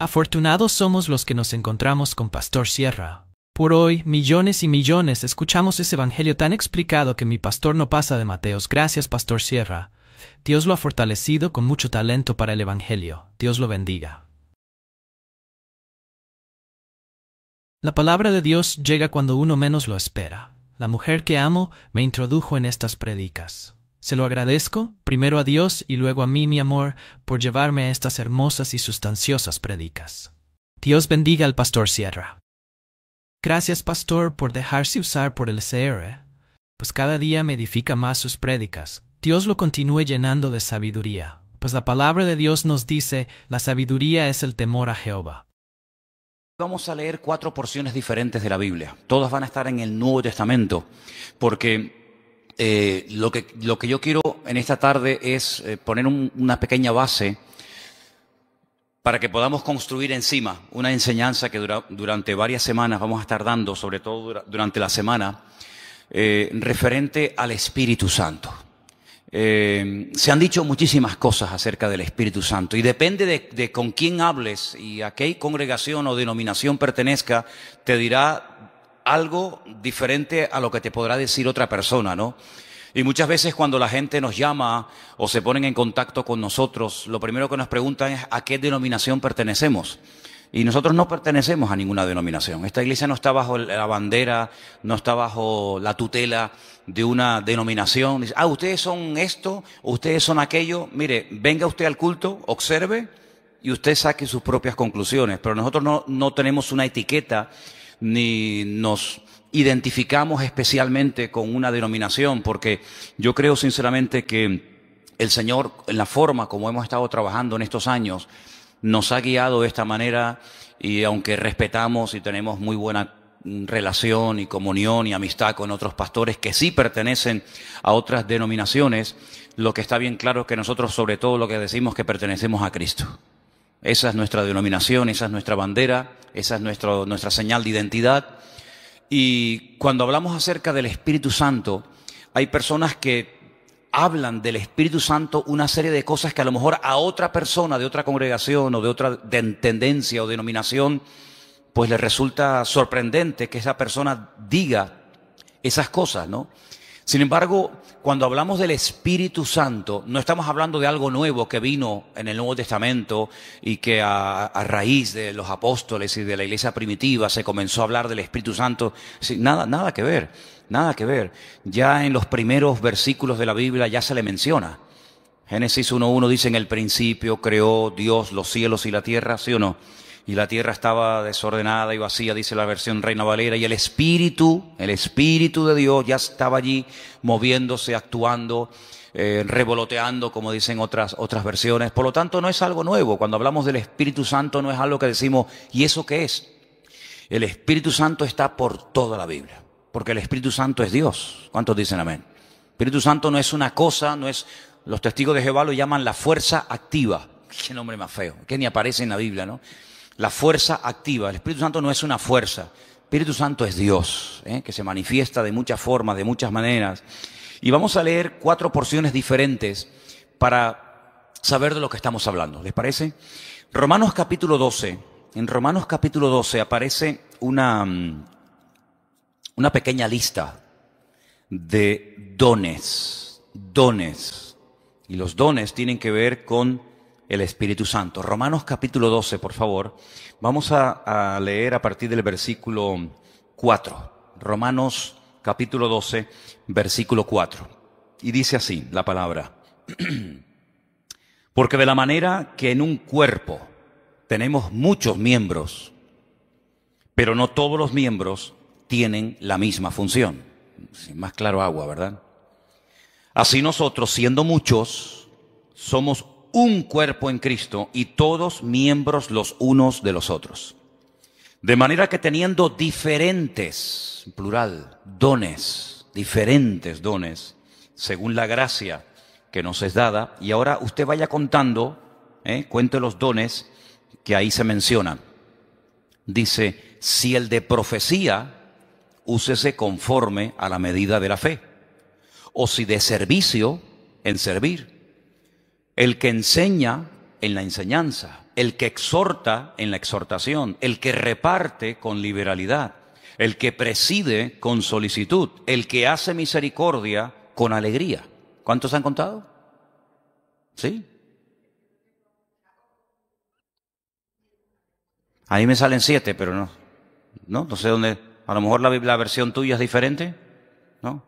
Afortunados somos los que nos encontramos con Pastor Sierra. Por hoy, millones y millones escuchamos ese evangelio tan explicado que mi pastor no pasa de Mateos. Gracias, Pastor Sierra. Dios lo ha fortalecido con mucho talento para el evangelio. Dios lo bendiga. La palabra de Dios llega cuando uno menos lo espera. La mujer que amo me introdujo en estas prédicas. Se lo agradezco, primero a Dios y luego a mí, mi amor, por llevarme a estas hermosas y sustanciosas prédicas. Dios bendiga al Pastor Sierra. Gracias, Pastor, por dejarse usar por el CR, pues cada día me edifica más sus prédicas. Dios lo continúe llenando de sabiduría, pues la palabra de Dios nos dice, la sabiduría es el temor a Jehová. Vamos a leer 4 porciones diferentes de la Biblia. Todas van a estar en el Nuevo Testamento, porque lo que yo quiero en esta tarde es poner una pequeña base para que podamos construir encima una enseñanza que durante varias semanas vamos a estar dando, sobre todo durante la semana, referente al Espíritu Santo. Se han dicho muchísimas cosas acerca del Espíritu Santo y depende de con quién hables y a qué congregación o denominación pertenezca, te dirá algo diferente a lo que te podrá decir otra persona, ¿no? Y muchas veces cuando la gente nos llama o se ponen en contacto con nosotros, lo primero que nos preguntan es ¿a qué denominación pertenecemos? Y nosotros no pertenecemos a ninguna denominación. Esta iglesia no está bajo la bandera, no está bajo la tutela de una denominación. Dice, ustedes son esto, ustedes son aquello. Mire, venga usted al culto, observe y usted saque sus propias conclusiones. Pero nosotros no tenemos una etiqueta ni nos identificamos especialmente con una denominación, porque yo creo sinceramente que el Señor, en la forma como hemos estado trabajando en estos años, nos ha guiado de esta manera y aunque respetamos y tenemos muy buena relación y comunión y amistad con otros pastores que sí pertenecen a otras denominaciones, lo que está bien claro es que nosotros sobre todo lo que decimos es que pertenecemos a Cristo. Esa es nuestra denominación, esa es nuestra bandera, esa es nuestra señal de identidad. Y cuando hablamos acerca del Espíritu Santo, hay personas que hablan del Espíritu Santo una serie de cosas que a lo mejor a otra persona de otra congregación o de otra tendencia o denominación, pues le resulta sorprendente que esa persona diga esas cosas, ¿no? Sin embargo, cuando hablamos del Espíritu Santo, no estamos hablando de algo nuevo que vino en el Nuevo Testamento y que a raíz de los apóstoles y de la iglesia primitiva se comenzó a hablar del Espíritu Santo. Sí, nada que ver, nada que ver. Ya en los primeros versículos de la Biblia ya se le menciona. Génesis 1:1 dice, en el principio creó Dios los cielos y la tierra, ¿sí o no? Y la tierra estaba desordenada y vacía, dice la versión Reina Valera, y el Espíritu de Dios ya estaba allí moviéndose, actuando, revoloteando, como dicen otras versiones. Por lo tanto, no es algo nuevo. Cuando hablamos del Espíritu Santo no es algo que decimos, ¿y eso qué es? El Espíritu Santo está por toda la Biblia, porque el Espíritu Santo es Dios. ¿Cuántos dicen amén? El Espíritu Santo no es una cosa, no es, los testigos de Jehová lo llaman la fuerza activa. Qué nombre más feo, que ni aparece en la Biblia, ¿no? La fuerza activa. El Espíritu Santo no es una fuerza. El Espíritu Santo es Dios, que se manifiesta de muchas formas, de muchas maneras. Y vamos a leer 4 porciones diferentes para saber de lo que estamos hablando. ¿Les parece? Romanos capítulo 12. En Romanos capítulo 12 aparece una pequeña lista de dones. Dones. Y los dones tienen que ver con el Espíritu Santo. Romanos capítulo 12, por favor. Vamos a leer a partir del versículo 4. Romanos capítulo 12, versículo 4. Y dice así la palabra. Porque de la manera que en un cuerpo tenemos muchos miembros, pero no todos los miembros tienen la misma función. Más claro agua, ¿verdad? Así nosotros, siendo muchos, somos un cuerpo en Cristo y todos miembros los unos de los otros. De manera que teniendo diferentes, plural, dones, diferentes dones, según la gracia que nos es dada, y ahora usted vaya contando, cuente los dones que ahí se mencionan. Dice, si el de profecía, úsese conforme a la medida de la fe, o si de servicio, en servir. El que enseña, en la enseñanza, el que exhorta en la exhortación, el que reparte con liberalidad, el que preside con solicitud, el que hace misericordia con alegría. ¿Cuántos han contado? ¿Sí? A mí me salen 7, pero no sé dónde. A lo mejor la versión tuya es diferente, ¿no?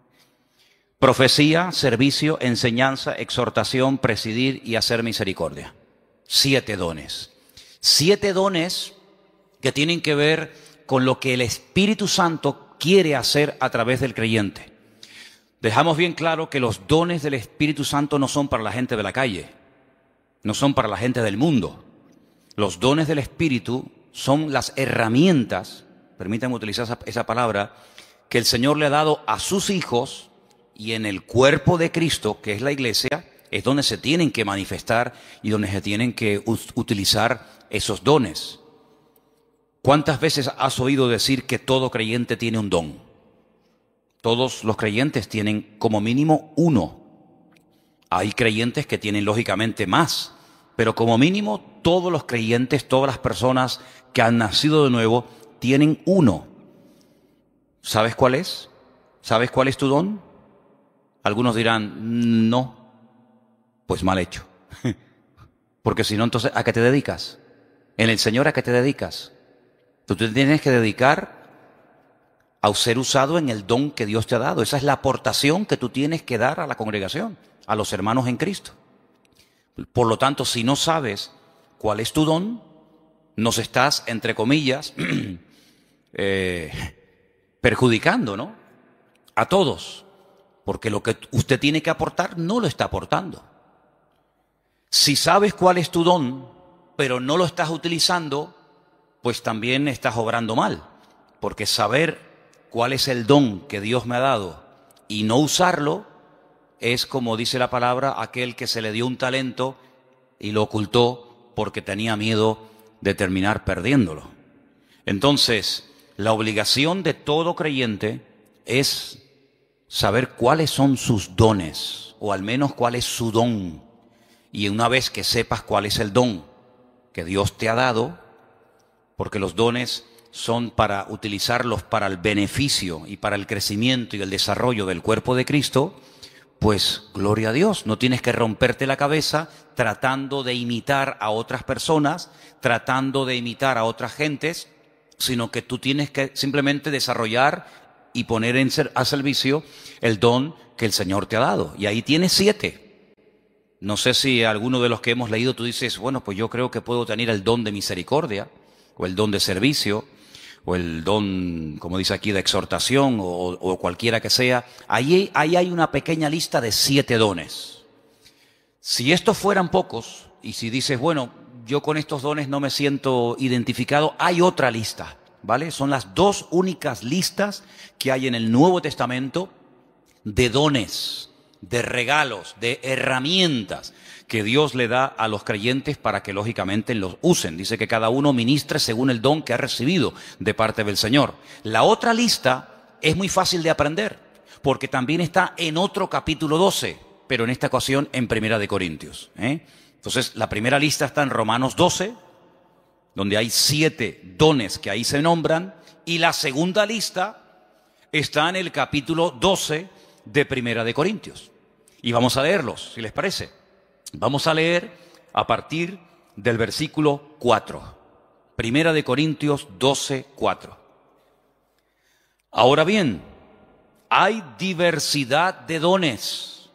Profecía, servicio, enseñanza, exhortación, presidir y hacer misericordia. 7 dones. 7 dones que tienen que ver con lo que el Espíritu Santo quiere hacer a través del creyente. Dejamos bien claro que los dones del Espíritu Santo no son para la gente de la calle, no son para la gente del mundo. Los dones del Espíritu son las herramientas, permítanme utilizar esa palabra, que el Señor le ha dado a sus hijos, y en el cuerpo de Cristo, que es la iglesia, es donde se tienen que manifestar y donde se tienen que utilizar esos dones. ¿Cuántas veces has oído decir que todo creyente tiene un don? Todos los creyentes tienen como mínimo uno. Hay creyentes que tienen lógicamente más, pero como mínimo todos los creyentes, todas las personas que han nacido de nuevo, tienen uno. ¿Sabes cuál es? ¿Sabes cuál es tu don? Algunos dirán, no. Pues mal hecho. Porque si no, entonces, ¿a qué te dedicas? En el Señor, ¿a qué te dedicas? Tú te tienes que dedicar a ser usado en el don que Dios te ha dado. Esa es la aportación que tú tienes que dar a la congregación, a los hermanos en Cristo. Por lo tanto, si no sabes cuál es tu don, nos estás, entre comillas, perjudicando, ¿no? A todos. Porque lo que usted tiene que aportar no lo está aportando. Si sabes cuál es tu don, pero no lo estás utilizando, pues también estás obrando mal. Porque saber cuál es el don que Dios me ha dado y no usarlo, es como dice la palabra, aquel que se le dio un talento y lo ocultó porque tenía miedo de terminar perdiéndolo. Entonces, la obligación de todo creyente es saber cuáles son sus dones, o al menos cuál es su don. Y una vez que sepas cuál es el don que Dios te ha dado, porque los dones son para utilizarlos para el beneficio y para el crecimiento y el desarrollo del cuerpo de Cristo, pues gloria a Dios, no tienes que romperte la cabeza tratando de imitar a otras personas, tratando de imitar a otras gentes, sino que tú tienes que simplemente desarrollar y poner a servicio el don que el Señor te ha dado. Y ahí tienes 7. No sé si alguno de los que hemos leído tú dices, bueno, pues yo creo que puedo tener el don de misericordia, o el don de servicio, o el don, como dice aquí, de exhortación, o cualquiera que sea. Ahí hay una pequeña lista de 7 dones. Si estos fueran pocos, y si dices, bueno, yo con estos dones no me siento identificado, hay otra lista, ¿vale? Son las 2 únicas listas que hay en el Nuevo Testamento de dones, de regalos, de herramientas que Dios le da a los creyentes para que lógicamente los usen. Dice que cada uno ministre según el don que ha recibido de parte del Señor. La otra lista es muy fácil de aprender, porque también está en otro capítulo 12, pero en esta ocasión en Primera de Corintios. Entonces, la primera lista está en Romanos 12, donde hay 7 dones que ahí se nombran, y la segunda lista está en el capítulo 12 de Primera de Corintios. Y vamos a leerlos, si les parece. Vamos a leer a partir del versículo 4. Primera de Corintios 12, 4. Ahora bien, hay diversidad de dones,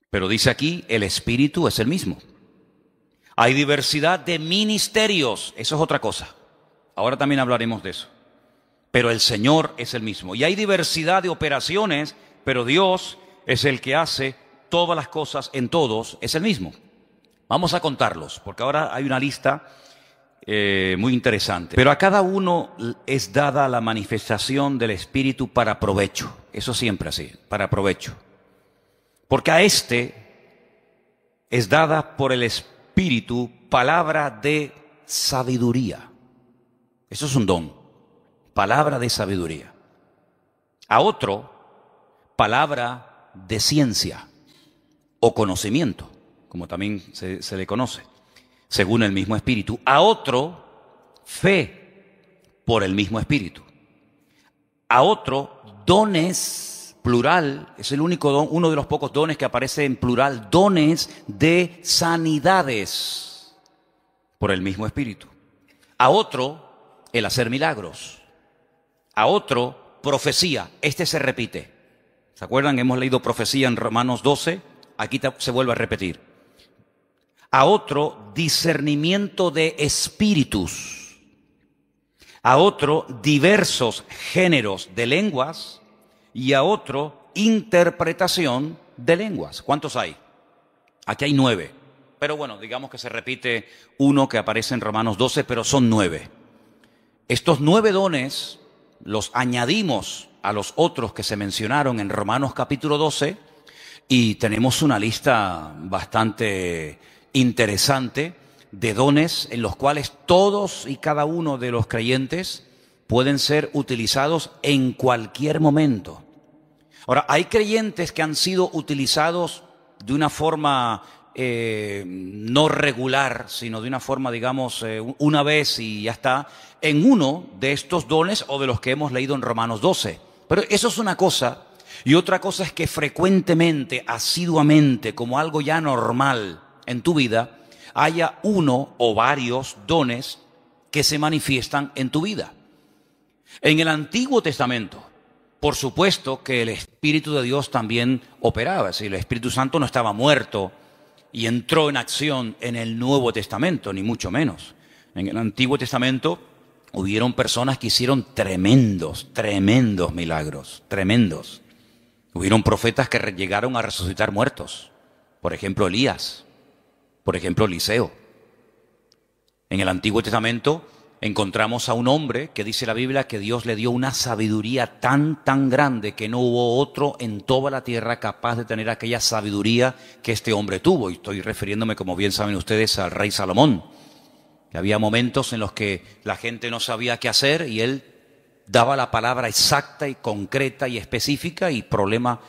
pero dice aquí, el Espíritu es el mismo. Hay diversidad de ministerios, eso es otra cosa. Ahora también hablaremos de eso. Pero el Señor es el mismo. Y hay diversidad de operaciones, pero Dios es el que hace todas las cosas en todos, es el mismo. Vamos a contarlos, porque ahora hay una lista muy interesante. Pero a cada uno es dada la manifestación del Espíritu para provecho. Eso siempre así, para provecho. Porque a este es dada por el Espíritu palabra de sabiduría. Eso es un don. Palabra de sabiduría. A otro, palabra de ciencia o conocimiento. como también se le conoce, según el mismo Espíritu. A otro, fe por el mismo Espíritu. A otro, dones, plural, es el único don, uno de los pocos dones que aparece en plural, dones de sanidades por el mismo Espíritu. A otro, el hacer milagros. A otro, profecía. Este se repite. ¿Se acuerdan? Hemos leído profecía en Romanos 12. Aquí se vuelve a repetir. A otro, discernimiento de espíritus. A otro, diversos géneros de lenguas. Y a otro, interpretación de lenguas. ¿Cuántos hay? Aquí hay 9. Pero bueno, digamos que se repite uno que aparece en Romanos 12, pero son 9. Estos 9 dones los añadimos a los otros que se mencionaron en Romanos capítulo 12 y tenemos una lista bastante interesante de dones en los cuales todos y cada uno de los creyentes pueden ser utilizados en cualquier momento. Ahora, hay creyentes que han sido utilizados de una forma no regular, sino de una forma, digamos, una vez y ya está, en uno de estos dones o de los que hemos leído en Romanos 12. Pero eso es una cosa, y otra cosa es que frecuentemente, asiduamente, como algo ya normal en tu vida, haya uno o varios dones que se manifiestan en tu vida. En el Antiguo Testamento, por supuesto que el Espíritu de Dios también operaba, es decir, el Espíritu Santo no estaba muerto y entró en acción en el Nuevo Testamento, ni mucho menos. En el Antiguo Testamento hubieron personas que hicieron tremendos milagros, tremendos. Hubieron profetas que llegaron a resucitar muertos. Por ejemplo, Elías. Por ejemplo, Eliseo. En el Antiguo Testamento encontramos a un hombre que dice la Biblia que Dios le dio una sabiduría tan grande que no hubo otro en toda la tierra capaz de tener aquella sabiduría que este hombre tuvo. Y estoy refiriéndome, como bien saben ustedes, al rey Salomón. Que había momentos en los que la gente no sabía qué hacer y él daba la palabra exacta y concreta y específica y problema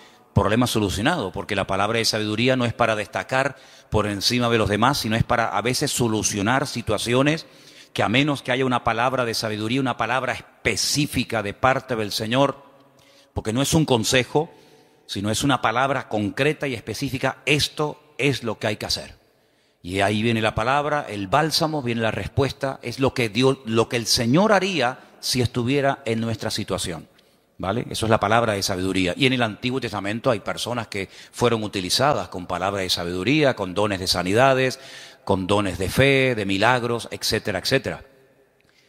solucionado. Porque la palabra de sabiduría no es para destacar por encima de los demás, sino es para a veces solucionar situaciones que a menos que haya una palabra de sabiduría, una palabra específica de parte del Señor, porque no es un consejo, sino es una palabra concreta y específica, esto es lo que hay que hacer. Y ahí viene la palabra, el bálsamo, viene la respuesta, es lo que el Señor haría si estuviera en nuestra situación. ¿Vale? Eso es la palabra de sabiduría. Y en el Antiguo Testamento hay personas que fueron utilizadas con palabra de sabiduría, con dones de sanidades, con dones de fe, de milagros, etcétera, etcétera.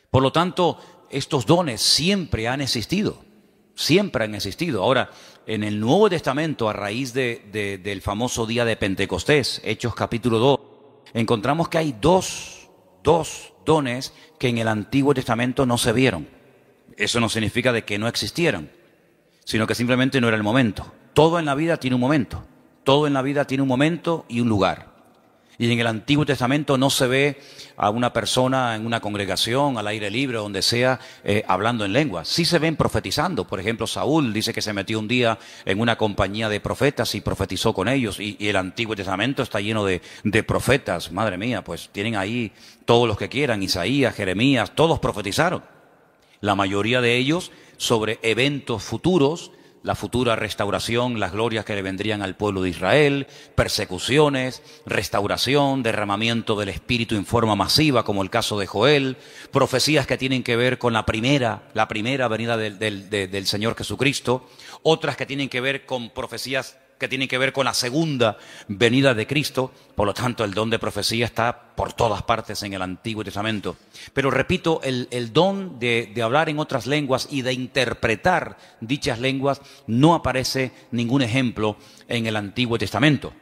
Por lo tanto, estos dones siempre han existido. Siempre han existido. Ahora, en el Nuevo Testamento, a raíz del famoso día de Pentecostés, Hechos capítulo 2, encontramos que hay dos dones que en el Antiguo Testamento no se vieron. Eso no significa de que no existieran, sino que simplemente no era el momento. Todo en la vida tiene un momento. Todo en la vida tiene un momento y un lugar. Y en el Antiguo Testamento no se ve a una persona en una congregación, al aire libre, donde sea, hablando en lenguas. Sí se ven profetizando. Por ejemplo, Saúl dice que se metió un día en una compañía de profetas y profetizó con ellos. Y el Antiguo Testamento está lleno de profetas. Madre mía, pues tienen ahí todos los que quieran. Isaías, Jeremías, todos profetizaron. La mayoría de ellos sobre eventos futuros, la futura restauración, las glorias que le vendrían al pueblo de Israel, persecuciones, restauración, derramamiento del Espíritu en forma masiva, como el caso de Joel, profecías que tienen que ver con la primera venida del Señor Jesucristo, otras que tienen que ver con profecías que tienen que ver con la segunda venida de Cristo. Por lo tanto, el don de profecía está por todas partes en el Antiguo Testamento. Pero repito, el don de hablar en otras lenguas y de interpretar dichas lenguas no aparece ningún ejemplo en el Antiguo Testamento.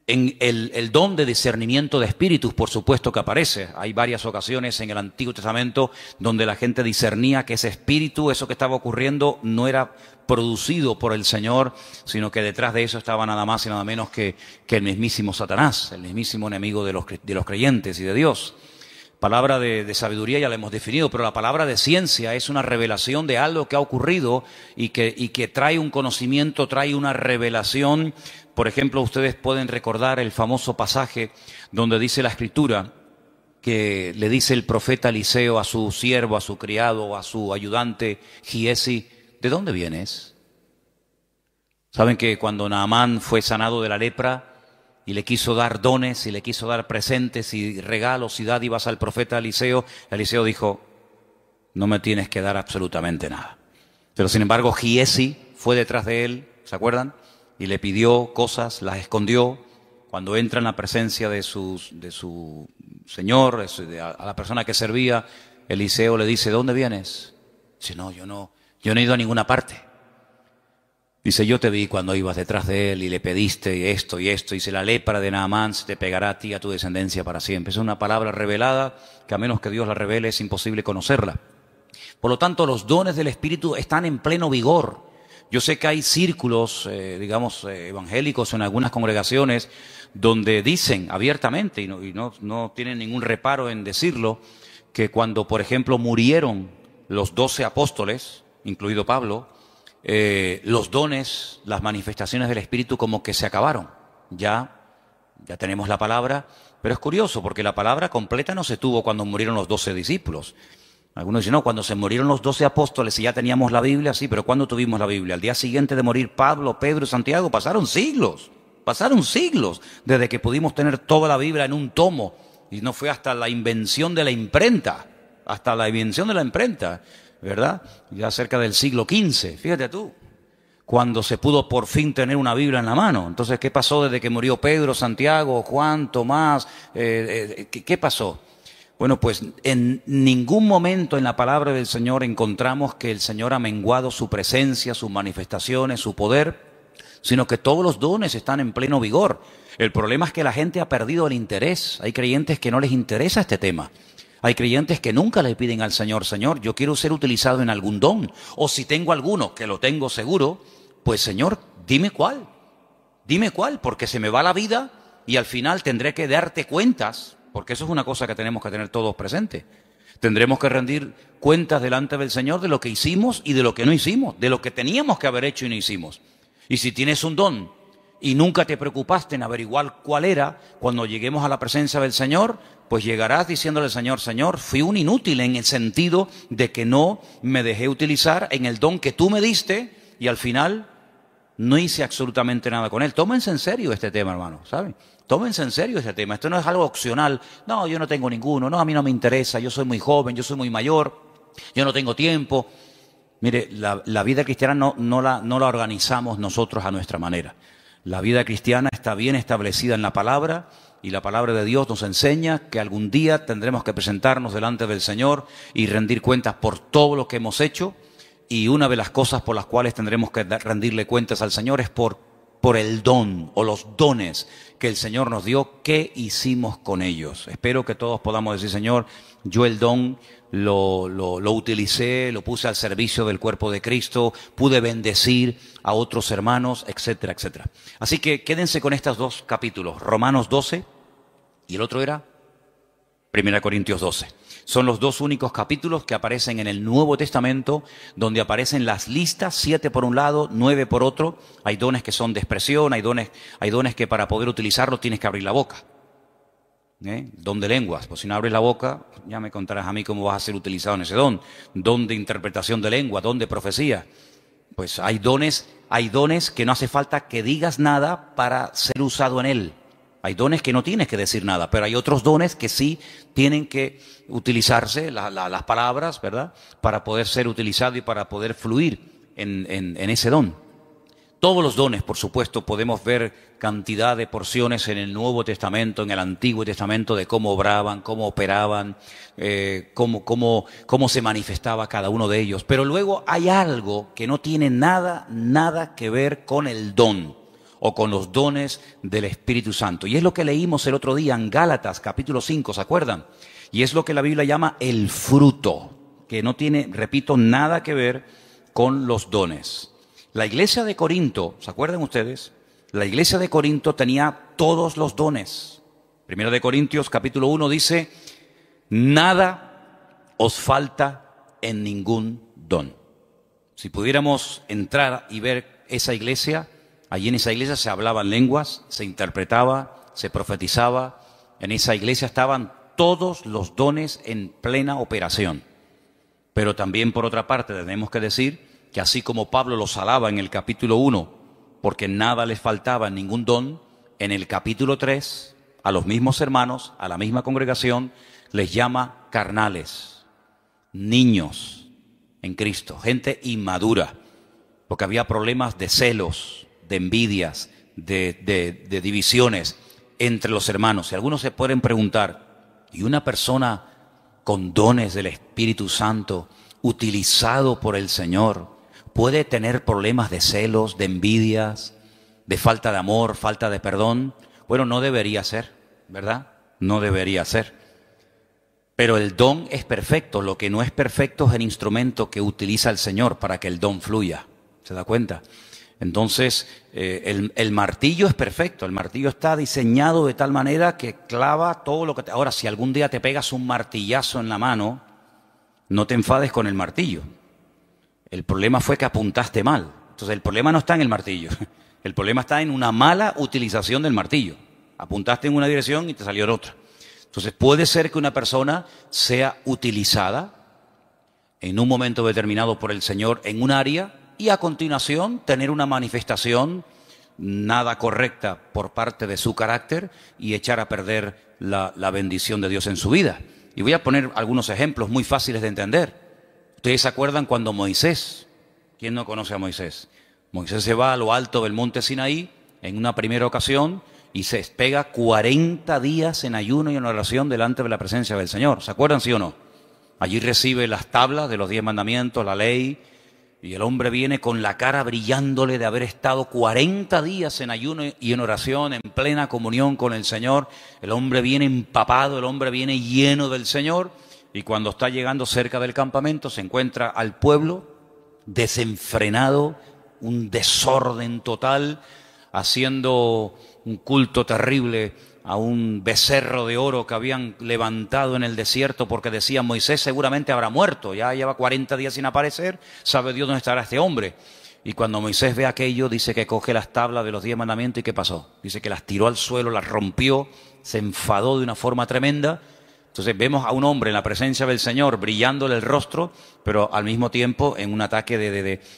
En el don de discernimiento de espíritus, por supuesto que aparece. Hay varias ocasiones en el Antiguo Testamento donde la gente discernía que ese espíritu, eso que estaba ocurriendo, no era producido por el Señor, sino que detrás de eso estaba nada más y nada menos que el mismísimo Satanás, el mismísimo enemigo de los creyentes y de Dios. Palabra de sabiduría ya la hemos definido, pero la palabra de ciencia es una revelación de algo que ha ocurrido y que trae un conocimiento, trae una revelación. Por ejemplo, ustedes pueden recordar el famoso pasaje donde dice la Escritura que le dice el profeta Eliseo a su siervo, a su criado, a su ayudante Giesi: ¿de dónde vienes? Saben que cuando Naamán fue sanado de la lepra y le quiso dar dones y le quiso dar presentes y regalos y dádivas al profeta Eliseo, Eliseo dijo: no me tienes que dar absolutamente nada. Pero sin embargo Giesi fue detrás de él, ¿se acuerdan? Y le pidió cosas, las escondió. Cuando entra en la presencia de su señor, a la persona que servía, Eliseo le dice: ¿dónde vienes? Dice: no, yo no he ido a ninguna parte. Dice: yo te vi cuando ibas detrás de él y le pediste esto y esto. Dice: la lepra de Naamán se te pegará a ti y a tu descendencia para siempre. Es una palabra revelada que a menos que Dios la revele es imposible conocerla. Por lo tanto, los dones del Espíritu están en pleno vigor. Yo sé que hay círculos, evangélicos en algunas congregaciones donde dicen abiertamente, y no tienen ningún reparo en decirlo, que cuando, por ejemplo, murieron los 12 apóstoles, incluido Pablo, los dones, las manifestaciones del Espíritu como que se acabaron. Ya tenemos la palabra, pero es curioso porque la palabra completa no se tuvo cuando murieron los 12 discípulos. Algunos dicen: no, cuando se murieron los 12 apóstoles y ya teníamos la Biblia, sí, pero ¿cuándo tuvimos la Biblia? Al día siguiente de morir Pablo, Pedro y Santiago, pasaron siglos desde que pudimos tener toda la Biblia en un tomo, y no fue hasta la invención de la imprenta, ¿verdad? Ya cerca del siglo XV, fíjate tú, cuando se pudo por fin tener una Biblia en la mano. Entonces, ¿qué pasó desde que murió Pedro, Santiago, Juan, Tomás? ¿Qué pasó? Bueno, pues en ningún momento en la palabra del Señor encontramos que el Señor ha menguado su presencia, sus manifestaciones, su poder, sino que todos los dones están en pleno vigor. El problema es que la gente ha perdido el interés. Hay creyentes que no les interesa este tema. Hay creyentes que nunca le piden al Señor: Señor, yo quiero ser utilizado en algún don. O si tengo alguno, que lo tengo seguro, pues Señor, dime cuál, porque se me va la vida y al final tendré que darte cuentas, porque eso es una cosa que tenemos que tener todos presentes. Tendremos que rendir cuentas delante del Señor de lo que hicimos y de lo que no hicimos, de lo que teníamos que haber hecho y no hicimos. Y si tienes un don y nunca te preocupaste en averiguar cuál era, cuando lleguemos a la presencia del Señor, pues llegarás diciéndole al Señor: Señor, fui un inútil en el sentido de que no me dejé utilizar en el don que tú me diste y al final no hice absolutamente nada con él. Tómense en serio este tema, hermano, ¿saben? Tómense en serio este tema. Esto no es algo opcional. No, yo no tengo ninguno. No, a mí no me interesa. Yo soy muy joven, yo soy muy mayor. Yo no tengo tiempo. Mire, la vida cristiana no la organizamos nosotros a nuestra manera. La vida cristiana está bien establecida en la palabra, y la palabra de Dios nos enseña que algún día tendremos que presentarnos delante del Señor y rendir cuentas por todo lo que hemos hecho. Y una de las cosas por las cuales tendremos que rendirle cuentas al Señor es por el don o los dones que el Señor nos dio. ¿Qué hicimos con ellos? Espero que todos podamos decir: Señor, yo el don lo utilicé, lo puse al servicio del cuerpo de Cristo, pude bendecir a otros hermanos, etcétera, etcétera. Así que quédense con estos dos capítulos, Romanos 12 y el otro era 1 Corintios 12. Son los dos únicos capítulos que aparecen en el Nuevo Testamento, donde aparecen las listas, 7 por un lado, 9 por otro. Hay dones que son de expresión, hay dones que para poder utilizarlos tienes que abrir la boca. Don de lenguas, pues si no abres la boca, ya me contarás a mí cómo vas a ser utilizado en ese don. Don de interpretación de lengua, don de profecía. Pues hay dones que no hace falta que digas nada para ser usado en él. Hay dones que no tienes que decir nada, pero hay otros dones que sí tienen que utilizarse, las palabras, ¿verdad?, para poder ser utilizado y para poder fluir en ese don. Todos los dones, por supuesto, podemos ver cantidad de porciones en el Nuevo Testamento, en el Antiguo Testamento, de cómo obraban, cómo operaban, cómo se manifestaba cada uno de ellos. Pero luego hay algo que no tiene nada que ver con el don o con los dones del Espíritu Santo. Y es lo que leímos el otro día en Gálatas, capítulo 5, ¿se acuerdan? Y es lo que la Biblia llama el fruto, que no tiene, repito, nada que ver con los dones. La iglesia de Corinto, ¿se acuerdan ustedes? La iglesia de Corinto tenía todos los dones. Primero de Corintios, capítulo 1, dice: Nada os falta en ningún don. Si pudiéramos entrar y ver esa iglesia, allí en esa iglesia se hablaban lenguas, se interpretaba, se profetizaba. En esa iglesia estaban todos los dones en plena operación. Pero también, por otra parte, tenemos que decir que así como Pablo los alaba en el capítulo 1, porque nada les faltaba en ningún don, en el capítulo 3, a los mismos hermanos, a la misma congregación, les llama carnales, niños en Cristo, gente inmadura, porque había problemas de celos, de envidias, de divisiones entre los hermanos. Y algunos se pueden preguntar, ¿y una persona con dones del Espíritu Santo, utilizado por el Señor, puede tener problemas de celos, de envidias, de falta de amor, falta de perdón? Bueno, no debería ser, ¿verdad? No debería ser. Pero el don es perfecto. Lo que no es perfecto es el instrumento que utiliza el Señor para que el don fluya. ¿Se da cuenta? Entonces, el martillo es perfecto. El martillo está diseñado de tal manera que clava todo lo que te... Ahora, si algún día te pegas un martillazo en la mano, no te enfades con el martillo. El problema fue que apuntaste mal. Entonces, el problema no está en el martillo. El problema está en una mala utilización del martillo. Apuntaste en una dirección y te salió en otra. Entonces, puede ser que una persona sea utilizada en un momento determinado por el Señor en un área y a continuación tener una manifestación nada correcta por parte de su carácter y echar a perder la bendición de Dios en su vida. Y voy a poner algunos ejemplos muy fáciles de entender. ¿Ustedes se acuerdan cuando Moisés, quién no conoce a Moisés? Moisés se va a lo alto del monte Sinaí en una primera ocasión y se pega 40 días en ayuno y en oración delante de la presencia del Señor. ¿Se acuerdan, sí o no? Allí recibe las tablas de los 10 mandamientos, la ley, y el hombre viene con la cara brillándole de haber estado 40 días en ayuno y en oración, en plena comunión con el Señor. El hombre viene empapado, el hombre viene lleno del Señor, y cuando está llegando cerca del campamento se encuentra al pueblo desenfrenado, un desorden total, haciendo un culto terrible a un becerro de oro que habían levantado en el desierto porque decían Moisés seguramente habrá muerto, ya lleva 40 días sin aparecer, sabe Dios dónde estará este hombre. Y cuando Moisés ve aquello, dice que coge las tablas de los 10 mandamientos y ¿qué pasó? Dice que las tiró al suelo, las rompió, se enfadó de una forma tremenda. Entonces vemos a un hombre en la presencia del Señor brillándole el rostro, pero al mismo tiempo en un ataque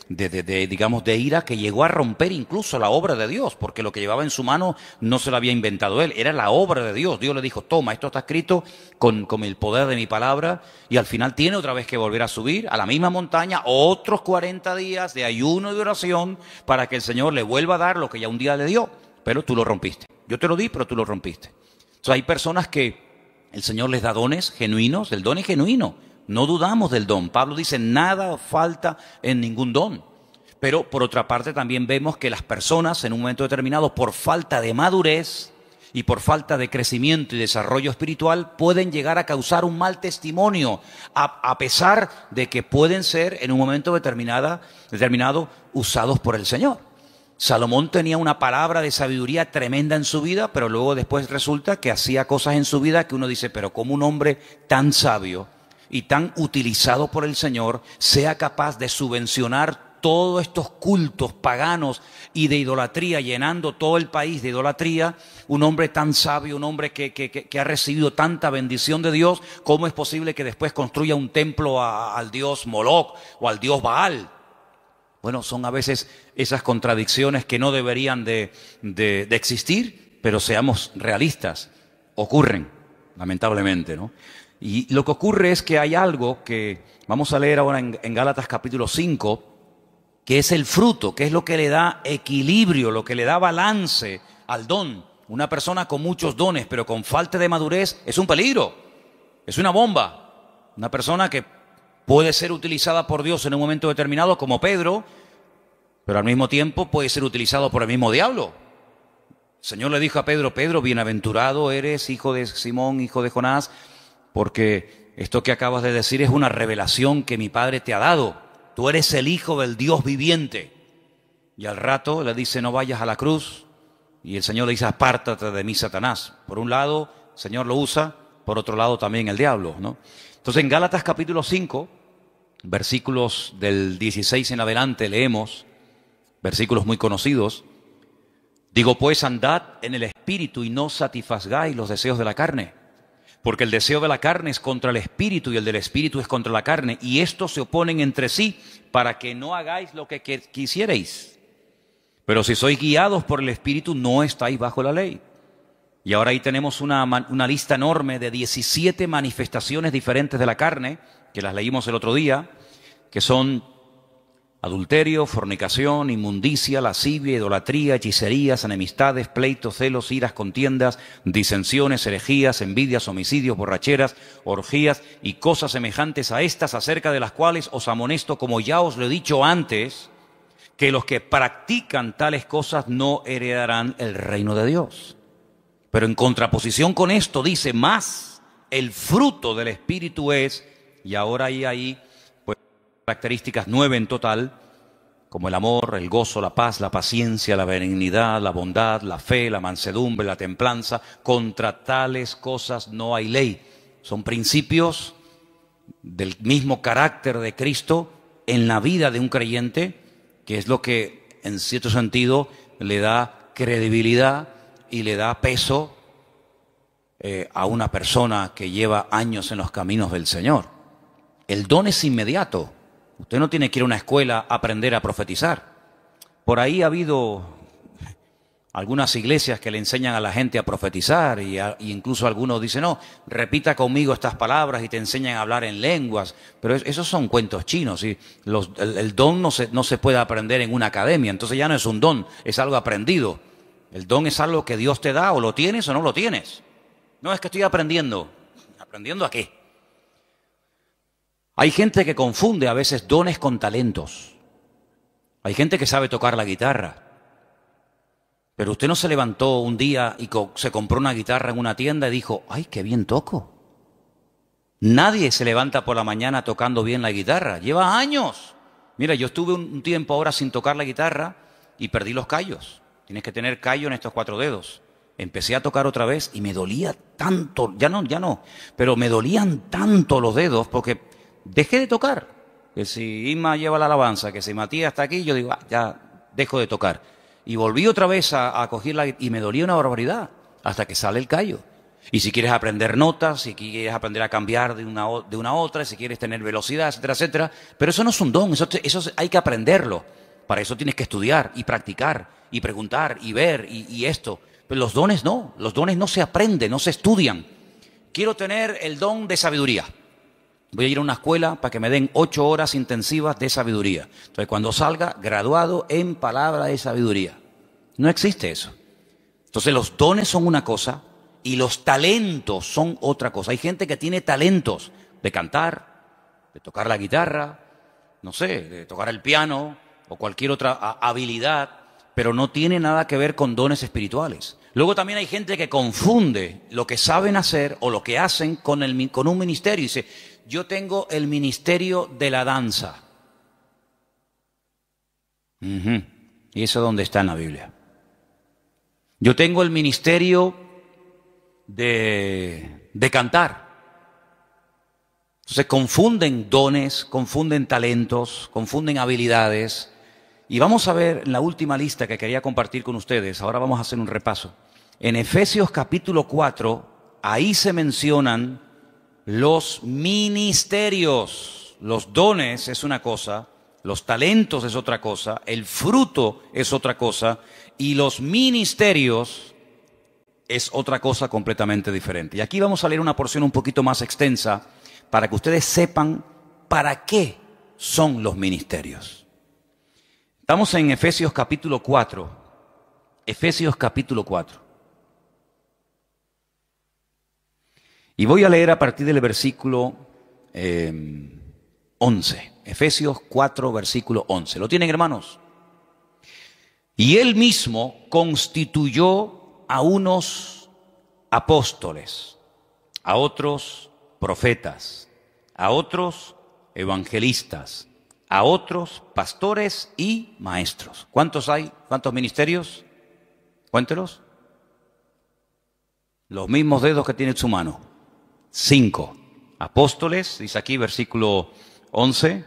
digamos, de ira que llegó a romper incluso la obra de Dios, porque lo que llevaba en su mano no se lo había inventado él, era la obra de Dios. Dios le dijo, toma, esto está escrito con el poder de mi palabra, y al final tiene otra vez que volver a subir a la misma montaña, otros 40 días de ayuno y de oración para que el Señor le vuelva a dar lo que ya un día le dio, pero tú lo rompiste. Yo te lo di, pero tú lo rompiste. Entonces hay personas que el Señor les da dones genuinos, el don es genuino, no dudamos del don. Pablo dice, nada falta en ningún don. Pero por otra parte también vemos que las personas en un momento determinado, por falta de madurez y por falta de crecimiento y desarrollo espiritual, pueden llegar a causar un mal testimonio, a pesar de que pueden ser en un momento determinado usados por el Señor. Salomón tenía una palabra de sabiduría tremenda en su vida, pero luego después resulta que hacía cosas en su vida que uno dice, pero ¿cómo un hombre tan sabio y tan utilizado por el Señor sea capaz de subvencionar todos estos cultos paganos y de idolatría, llenando todo el país de idolatría? Un hombre tan sabio, un hombre que ha recibido tanta bendición de Dios, ¿cómo es posible que después construya un templo al dios Moloc o al dios Baal? Bueno, son a veces esas contradicciones que no deberían de existir, pero seamos realistas, ocurren, lamentablemente, ¿no? Y lo que ocurre es que hay algo que vamos a leer ahora en Gálatas capítulo 5, que es el fruto, que es lo que le da equilibrio, lo que le da balance al don. Una persona con muchos dones, pero con falta de madurez, es un peligro, es una bomba. Una persona que puede ser utilizada por Dios en un momento determinado, como Pedro, pero al mismo tiempo puede ser utilizado por el mismo diablo. El Señor le dijo a Pedro, Pedro, bienaventurado eres, hijo de Simón, hijo de Jonás, porque esto que acabas de decir es una revelación que mi Padre te ha dado. Tú eres el Hijo del Dios viviente. Y al rato le dice, no vayas a la cruz. Y el Señor le dice, apártate de mí, Satanás. Por un lado, el Señor lo usa por otro lado también el diablo, ¿no? Entonces en Gálatas capítulo 5, versículos del 16 en adelante leemos, versículos muy conocidos. Digo pues, andad en el espíritu y no satisfagáis los deseos de la carne, porque el deseo de la carne es contra el espíritu y el del espíritu es contra la carne, y estos se oponen entre sí para que no hagáis lo que quisierais. Pero si sois guiados por el espíritu, no estáis bajo la ley. Y ahora ahí tenemos una lista enorme de 17 manifestaciones diferentes de la carne, que las leímos el otro día, que son adulterio, fornicación, inmundicia, lascivia, idolatría, hechicerías, enemistades, pleitos, celos, iras, contiendas, disensiones, herejías, envidias, homicidios, borracheras, orgías y cosas semejantes a estas, acerca de las cuales os amonesto, como ya os lo he dicho antes, que los que practican tales cosas no heredarán el reino de Dios. Pero en contraposición con esto dice, más el fruto del Espíritu es, y ahora hay ahí pues características 9 en total, como el amor, el gozo, la paz, la paciencia, la benignidad, la bondad, la fe, la mansedumbre, la templanza. Contra tales cosas no hay ley. Son principios del mismo carácter de Cristo en la vida de un creyente, que es lo que en cierto sentido le da credibilidad y le da peso a una persona que lleva años en los caminos del Señor. El don es inmediato. Usted no tiene que ir a una escuela a aprender a profetizar. Por ahí ha habido algunas iglesias que le enseñan a la gente a profetizar y incluso algunos dicen, no, repita conmigo estas palabras y te enseñan a hablar en lenguas. Pero esos son cuentos chinos. Y el don no se puede aprender en una academia. Entonces ya no es un don, es algo aprendido. El don es algo que Dios te da, o lo tienes o no lo tienes. No es que estoy aprendiendo. ¿Aprendiendo a qué? Hay gente que confunde a veces dones con talentos. Hay gente que sabe tocar la guitarra. Pero usted no se levantó un día y se compró una guitarra en una tienda y dijo, ¡ay, qué bien toco! Nadie se levanta por la mañana tocando bien la guitarra. Lleva años. Mira, yo estuve un tiempo ahora sin tocar la guitarra y perdí los callos. Tienes que tener callo en estos 4 dedos. Empecé a tocar otra vez y me dolía tanto, ya no, pero me dolían tanto los dedos porque dejé de tocar. Que si Inma lleva la alabanza, que si Matías está aquí, yo digo, ya dejo de tocar. Y volví otra vez a cogerla y me dolía una barbaridad hasta que sale el callo. Y si quieres aprender notas, si quieres aprender a cambiar de una a otra, si quieres tener velocidad, etcétera, etcétera. Pero eso no es un don, eso hay que aprenderlo. Para eso tienes que estudiar y practicar y preguntar y ver y esto. Pero los dones no se aprenden, no se estudian. Quiero tener el don de sabiduría. Voy a ir a una escuela para que me den 8 horas intensivas de sabiduría. Entonces cuando salga, graduado en palabra de sabiduría. No existe eso. Entonces los dones son una cosa y los talentos son otra cosa. Hay gente que tiene talentos de cantar, de tocar la guitarra, no sé, de tocar el piano o cualquier otra habilidad, pero no tiene nada que ver con dones espirituales. Luego también hay gente que confunde lo que saben hacer o lo que hacen con un ministerio. Y dice, yo tengo el ministerio de la danza. ¿Y eso dónde está en la Biblia? Yo tengo el ministerio de cantar. Entonces confunden dones, confunden talentos, confunden habilidades. Y vamos a ver en la última lista que quería compartir con ustedes. Ahora vamos a hacer un repaso. En Efesios capítulo 4, ahí se mencionan los ministerios. Los dones es una cosa, los talentos es otra cosa, el fruto es otra cosa y los ministerios es otra cosa completamente diferente. Y aquí vamos a leer una porción un poquito más extensa para que ustedes sepan para qué son los ministerios. Estamos en Efesios capítulo 4. Efesios capítulo 4. Y voy a leer a partir del versículo 11. Efesios 4, versículo 11. ¿Lo tienen, hermanos? Y él mismo constituyó a unos apóstoles, a otros profetas, a otros evangelistas, a otros pastores y maestros. ¿Cuántos hay? ¿Cuántos ministerios? Cuéntelos. Los mismos dedos que tiene en su mano. 5. Apóstoles, dice aquí versículo 11.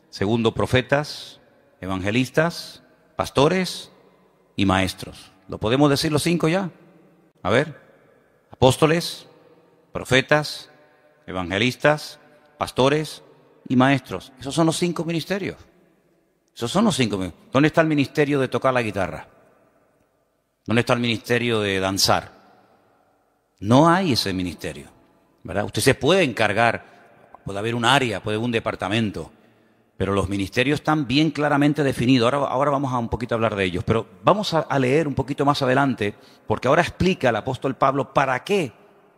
Segundo, profetas, evangelistas, pastores y maestros. ¿Lo podemos decir los 5 ya? A ver. Apóstoles, profetas, evangelistas, pastores y maestros. Esos son los 5 ministerios. Esos son los 5 ministerios. ¿Dónde está el ministerio de tocar la guitarra? ¿Dónde está el ministerio de danzar? No hay ese ministerio, ¿verdad? Usted se puede encargar, puede haber un área, puede haber un departamento, pero los ministerios están bien claramente definidos. Ahora vamos a un poquito a hablar de ellos, pero vamos a leer un poquito más adelante, porque ahora explica el apóstol Pablo para qué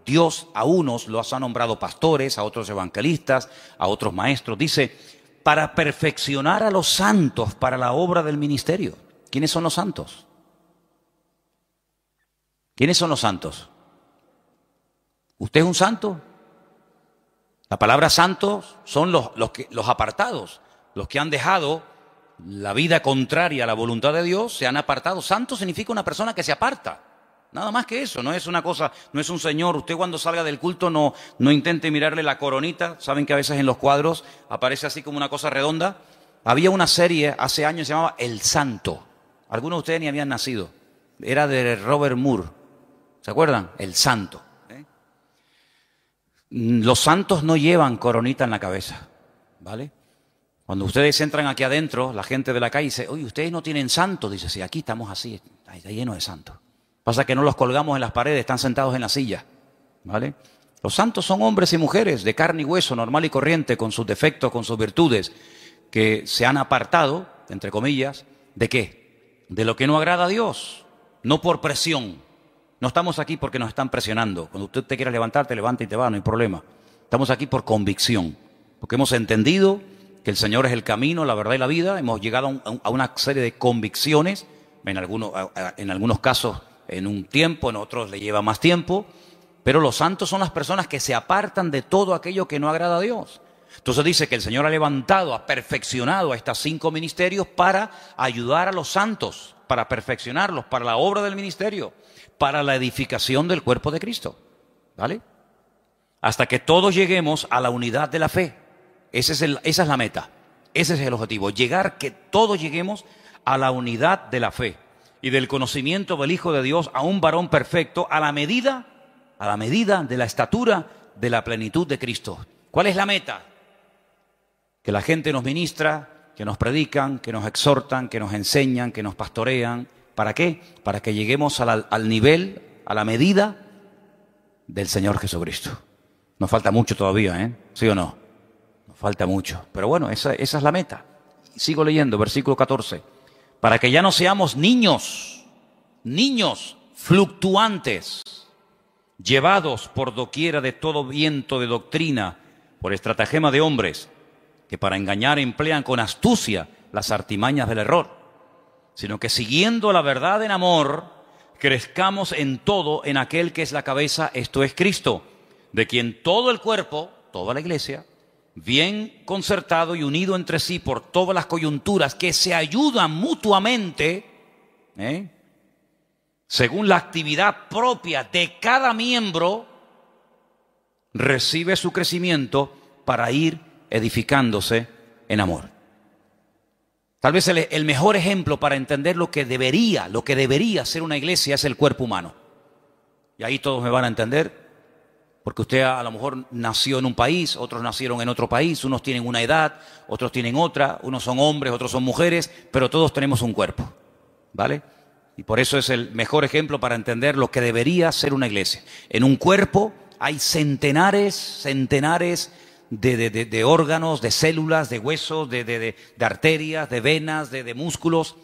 Dios a unos los ha nombrado pastores, a otros evangelistas, a otros maestros. Dice, para perfeccionar a los santos para la obra del ministerio. ¿Quiénes son los santos? ¿Quiénes son los santos? ¿Usted es un santo? La palabra santos son los apartados, los que han dejado la vida contraria a la voluntad de Dios, se han apartado. Santo significa una persona que se aparta. Nada más que eso, no es una cosa, no es un señor. Usted cuando salga del culto no intente mirarle la coronita. Saben que a veces en los cuadros aparece así como una cosa redonda. Había una serie hace años que se llamaba El Santo. Algunos de ustedes ni habían nacido. Era de Robert Moore. ¿Se acuerdan? El Santo. Los santos no llevan coronita en la cabeza, ¿vale? Cuando ustedes entran aquí adentro, la gente de la calle dice, oye, ustedes no tienen santos. Dice, sí, aquí estamos así, está lleno de santos. Pasa que no los colgamos en las paredes, están sentados en la silla, ¿vale? Los santos son hombres y mujeres de carne y hueso, normal y corriente, con sus defectos, con sus virtudes, que se han apartado, entre comillas, ¿de qué? De lo que no agrada a Dios, no por presión. No estamos aquí porque nos están presionando. Cuando usted te quiera levantar, te levanta y te va, no hay problema. Estamos aquí por convicción, porque hemos entendido que el Señor es el camino, la verdad y la vida. Hemos llegado a una serie de convicciones, en algunos casos en un tiempo, en otros le lleva más tiempo, pero los santos son las personas que se apartan de todo aquello que no agrada a Dios. Entonces dice que el Señor ha levantado, ha perfeccionado a estos 5 ministerios para ayudar a los santos, para perfeccionarlos, para la obra del ministerio, para la edificación del cuerpo de Cristo, ¿vale? Hasta que todos lleguemos a la unidad de la fe. Esa es la meta, ese es el objetivo, que todos lleguemos a la unidad de la fe y del conocimiento del Hijo de Dios, a un varón perfecto, a la medida de la estatura de la plenitud de Cristo. ¿Cuál es la meta? Que la gente nos ministra, que nos predican, que nos exhortan, que nos enseñan, que nos pastorean. ¿Para qué? Para que lleguemos al nivel, a la medida del Señor Jesucristo. Nos falta mucho todavía, ¿eh? ¿Sí o no? Nos falta mucho. Pero bueno, esa es la meta. Sigo leyendo, versículo 14. Para que ya no seamos niños fluctuantes, llevados por doquiera de todo viento de doctrina, por estratagema de hombres, que para engañar emplean con astucia las artimañas del error, sino que siguiendo la verdad en amor, crezcamos en todo en aquel que es la cabeza, esto es Cristo, de quien todo el cuerpo, toda la iglesia, bien concertado y unido entre sí por todas las coyunturas que se ayudan mutuamente, según la actividad propia de cada miembro, recibe su crecimiento para ir edificándose en amor. Tal vez el mejor ejemplo para entender lo que debería ser una iglesia es el cuerpo humano. Y ahí todos me van a entender, porque usted a lo mejor nació en un país, otros nacieron en otro país, unos tienen una edad, otros tienen otra, unos son hombres, otros son mujeres, pero todos tenemos un cuerpo, ¿vale? Y por eso es el mejor ejemplo para entender lo que debería ser una iglesia. En un cuerpo hay centenares de órganos, de células, de huesos, de arterias, de venas, de músculos.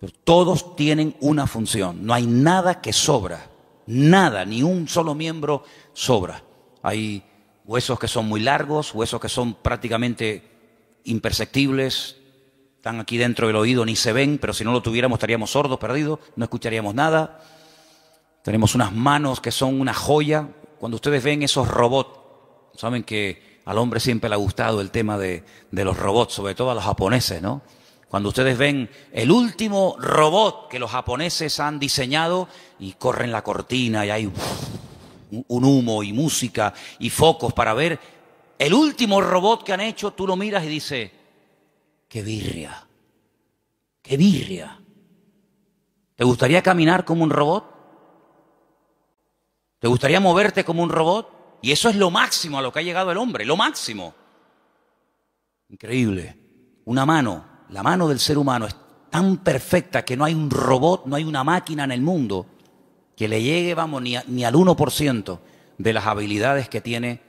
Pero todos tienen una función. No hay nada que sobra. Nada, ni un solo miembro sobra. Hay huesos que son muy largos, huesos que son prácticamente imperceptibles. Están aquí dentro del oído, ni se ven, pero si no lo tuviéramos estaríamos sordos, perdidos, no escucharíamos nada. Tenemos unas manos que son una joya. Cuando ustedes ven esos robots, saben que al hombre siempre le ha gustado el tema de los robots, sobre todo a los japoneses, ¿no? Cuando ustedes ven el último robot que los japoneses han diseñado y corren la cortina y hay un humo y música y focos para ver el último robot que han hecho. Tú lo miras y dices, ¡qué birria! ¡Qué birria! ¿Te gustaría caminar como un robot? ¿Te gustaría moverte como un robot? Y eso es lo máximo a lo que ha llegado el hombre, lo máximo. Increíble. Una mano, la mano del ser humano es tan perfecta que no hay un robot, no hay una máquina en el mundo que le llegue, vamos, ni al 1% de las habilidades que tiene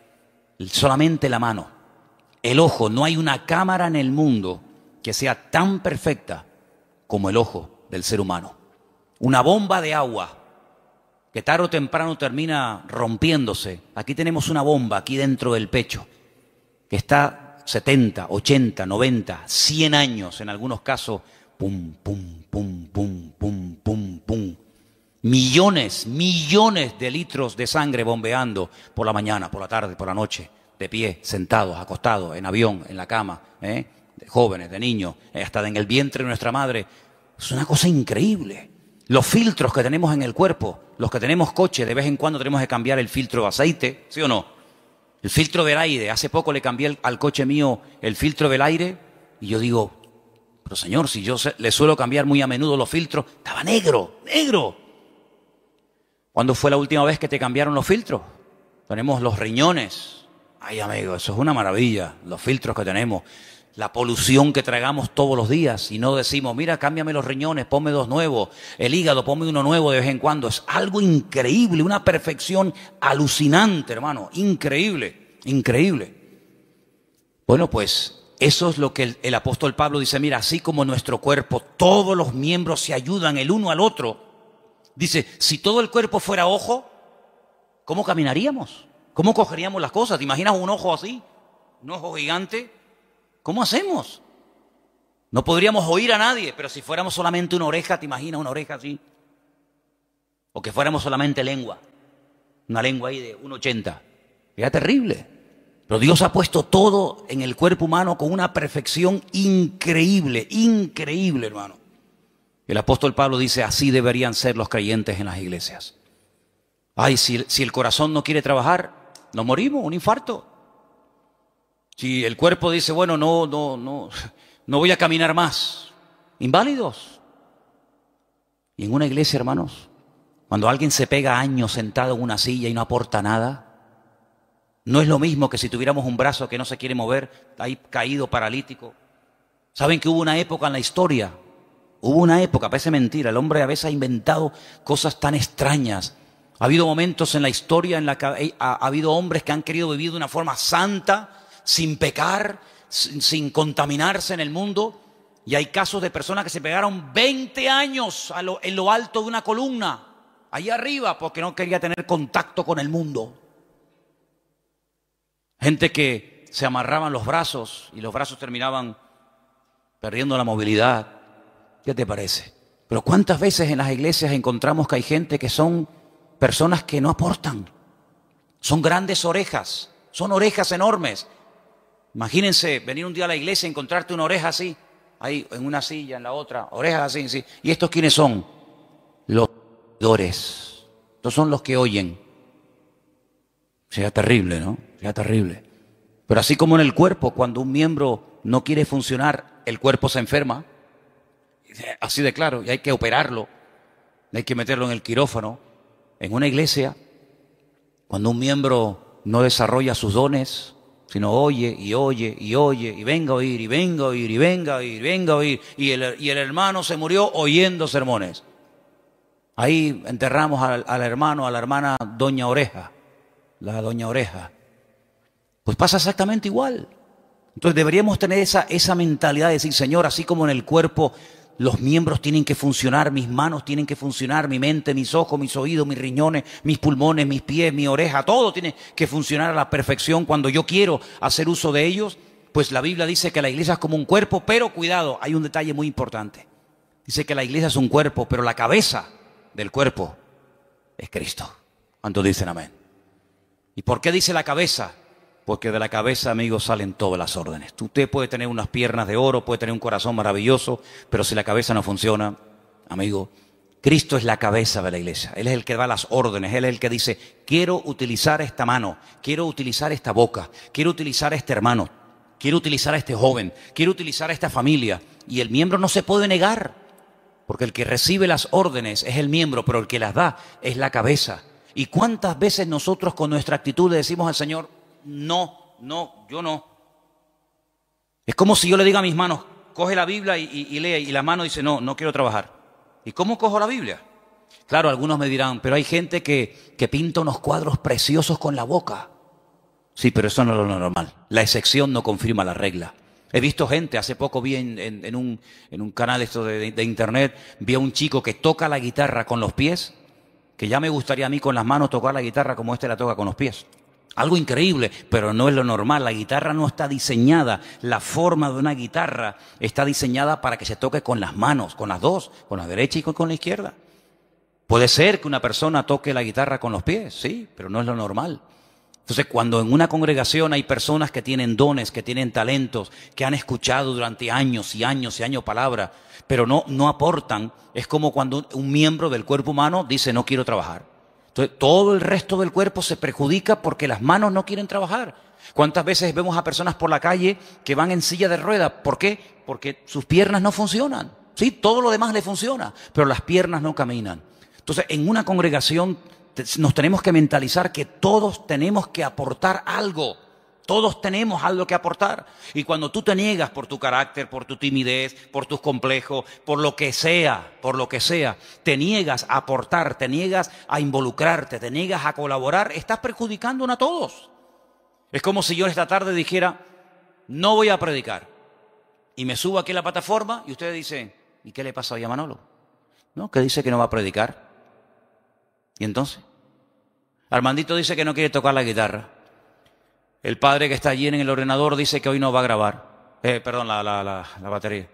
solamente la mano. El ojo, no hay una cámara en el mundo que sea tan perfecta como el ojo del ser humano. Una bomba de agua que tarde o temprano termina rompiéndose. Aquí tenemos una bomba aquí dentro del pecho que está 70, 80, 90, 100 años en algunos casos, pum, pum, pum, pum, pum, pum, pum. Millones de litros de sangre bombeando por la mañana, por la tarde, por la noche, de pie, sentados, acostados, en avión, en la cama, de jóvenes, de niños, hasta en el vientre de nuestra madre. Es una cosa increíble. Los filtros que tenemos en el cuerpo, los que tenemos coche, de vez en cuando tenemos que cambiar el filtro de aceite, ¿sí o no? El filtro del aire, hace poco le cambié al coche mío el filtro del aire y yo digo, pero señor, si yo le suelo cambiar muy a menudo los filtros, estaba negro, negro. ¿Cuándo fue la última vez que te cambiaron los filtros? Tenemos los riñones. Ay, amigo, eso es una maravilla, los filtros que tenemos. La polución que tragamos todos los días y no decimos, mira, cámbiame los riñones, ponme 2 nuevos, el hígado, ponme uno nuevo de vez en cuando. Es algo increíble, una perfección alucinante, hermano, increíble, increíble. Bueno, pues eso es lo que el apóstol Pablo dice, mira, así como nuestro cuerpo, todos los miembros se ayudan el uno al otro. Dice, si todo el cuerpo fuera ojo, ¿cómo caminaríamos? ¿Cómo cogeríamos las cosas? ¿Te imaginas un ojo así? Un ojo gigante. ¿Cómo hacemos? No podríamos oír a nadie, pero si fuéramos solamente una oreja, ¿te imaginas una oreja así? O que fuéramos solamente lengua, una lengua ahí de 1,80. Era terrible. Pero Dios ha puesto todo en el cuerpo humano con una perfección increíble, increíble, hermano. El apóstol Pablo dice, así deberían ser los creyentes en las iglesias. Ay, si el corazón no quiere trabajar, nos morimos, un infarto. Si el cuerpo dice, bueno, no voy a caminar más, inválidos. Y en una iglesia, hermanos, cuando alguien se pega años sentado en una silla y no aporta nada, no es lo mismo que si tuviéramos un brazo que no se quiere mover, ahí caído, paralítico. ¿Saben que hubo una época en la historia? Hubo una época, parece mentira, el hombre a veces ha inventado cosas tan extrañas. Ha habido momentos en la historia en la que ha habido hombres que han querido vivir de una forma santa, sin pecar, sin contaminarse en el mundo. Y hay casos de personas que se pegaron 20 años en lo alto de una columna, allá arriba, porque no quería tener contacto con el mundo. Gente que se amarraban los brazos y los brazos terminaban perdiendo la movilidad. ¿Qué te parece? Pero ¿cuántas veces en las iglesias encontramos que hay gente que son personas que no aportan? Son grandes orejas, son orejas enormes. Imagínense venir un día a la iglesia y encontrarte una oreja así, ahí en una silla, en la otra, orejas así, así. ¿Y estos quiénes son? Los oidores. Estos son los que oyen. Sería terrible, ¿no? Sería terrible. Pero así como en el cuerpo, cuando un miembro no quiere funcionar, el cuerpo se enferma. Así de claro, y hay que operarlo, hay que meterlo en el quirófano. En una iglesia, cuando un miembro no desarrolla sus dones, sino oye, y venga a oír, y venga a oír, y venga a oír, venga a oír, y el hermano se murió oyendo sermones. Ahí enterramos al hermano, a la hermana Doña Oreja, la Doña Oreja. Pues pasa exactamente igual. Entonces deberíamos tener esa mentalidad de decir, Señor, así como en el cuerpo los miembros tienen que funcionar, mis manos tienen que funcionar, mi mente, mis ojos, mis oídos, mis riñones, mis pulmones, mis pies, mi oreja, todo tiene que funcionar a la perfección cuando yo quiero hacer uso de ellos. Pues la Biblia dice que la iglesia es como un cuerpo, pero cuidado, hay un detalle muy importante. Dice que la iglesia es un cuerpo, pero la cabeza del cuerpo es Cristo. ¿Cuántos dicen amén? ¿Y por qué dice la cabeza? Porque de la cabeza, amigos, salen todas las órdenes. Usted puede tener unas piernas de oro, puede tener un corazón maravilloso, pero si la cabeza no funciona, amigo, Cristo es la cabeza de la iglesia. Él es el que da las órdenes. Él es el que dice, quiero utilizar esta mano, quiero utilizar esta boca, quiero utilizar a este hermano, quiero utilizar a este joven, quiero utilizar a esta familia. Y el miembro no se puede negar, porque el que recibe las órdenes es el miembro, pero el que las da es la cabeza. ¿Y cuántas veces nosotros con nuestra actitud le decimos al Señor, no, yo no? Es como si yo le diga a mis manos, coge la Biblia y lee, y la mano dice, no quiero trabajar. ¿Y cómo cojo la Biblia? Claro, algunos me dirán, pero hay gente que pinta unos cuadros preciosos con la boca. Sí, pero eso no es lo normal. La excepción no confirma la regla. He visto gente, hace poco vi en un canal esto de internet, vi a un chico que toca la guitarra con los pies, que ya me gustaría a mí con las manos tocar la guitarra como este la toca con los pies. Algo increíble, pero no es lo normal. La guitarra no está diseñada, la forma de una guitarra está diseñada para que se toque con las manos, con las dos, con la derecha y con la izquierda. Puede ser que una persona toque la guitarra con los pies, sí, pero no es lo normal. Entonces, cuando en una congregación hay personas que tienen dones, que tienen talentos, que han escuchado durante años y años y años palabra, pero no aportan, es como cuando un miembro del cuerpo humano dice no quiero trabajar. Entonces, todo el resto del cuerpo se perjudica porque las manos no quieren trabajar. ¿Cuántas veces vemos a personas por la calle que van en silla de ruedas? ¿Por qué? Porque sus piernas no funcionan. Sí, todo lo demás le funciona, pero las piernas no caminan. Entonces, en una congregación nos tenemos que mentalizar que todos tenemos que aportar algo. Todos tenemos algo que aportar. Y cuando tú te niegas por tu carácter, por tu timidez, por tus complejos, por lo que sea, te niegas a aportar, te niegas a involucrarte, te niegas a colaborar, estás perjudicándonos a todos. Es como si yo esta tarde dijera, no voy a predicar. Y me subo aquí a la plataforma y ustedes dicen, ¿y qué le pasa hoy a Manolo? ¿No? Que dice que no va a predicar. ¿Y entonces? Armandito dice que no quiere tocar la guitarra. El padre que está allí en el ordenador dice que hoy no va a grabar. La batería.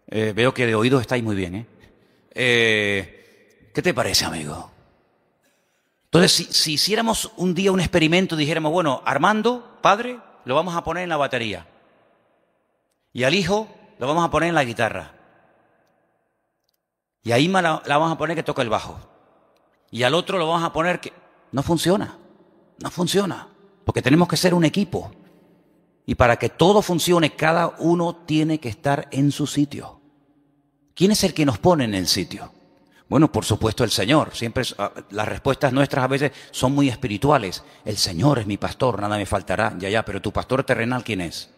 Veo que de oídos estáis muy bien, ¿Qué te parece, amigo? Entonces, si hiciéramos un día un experimento, dijéramos, bueno, Armando, padre, lo vamos a poner en la batería. Y al hijo lo vamos a poner en la guitarra. Y a Ima la vamos a poner que toca el bajo. Y al otro lo vamos a poner que... No funciona. Porque tenemos que ser un equipo. Y para que todo funcione, cada uno tiene que estar en su sitio. ¿Quién es el que nos pone en el sitio? Bueno, por supuesto el Señor. Siempre las respuestas nuestras a veces son muy espirituales. El Señor es mi pastor, nada me faltará. Ya, pero tu pastor terrenal, ¿quién es?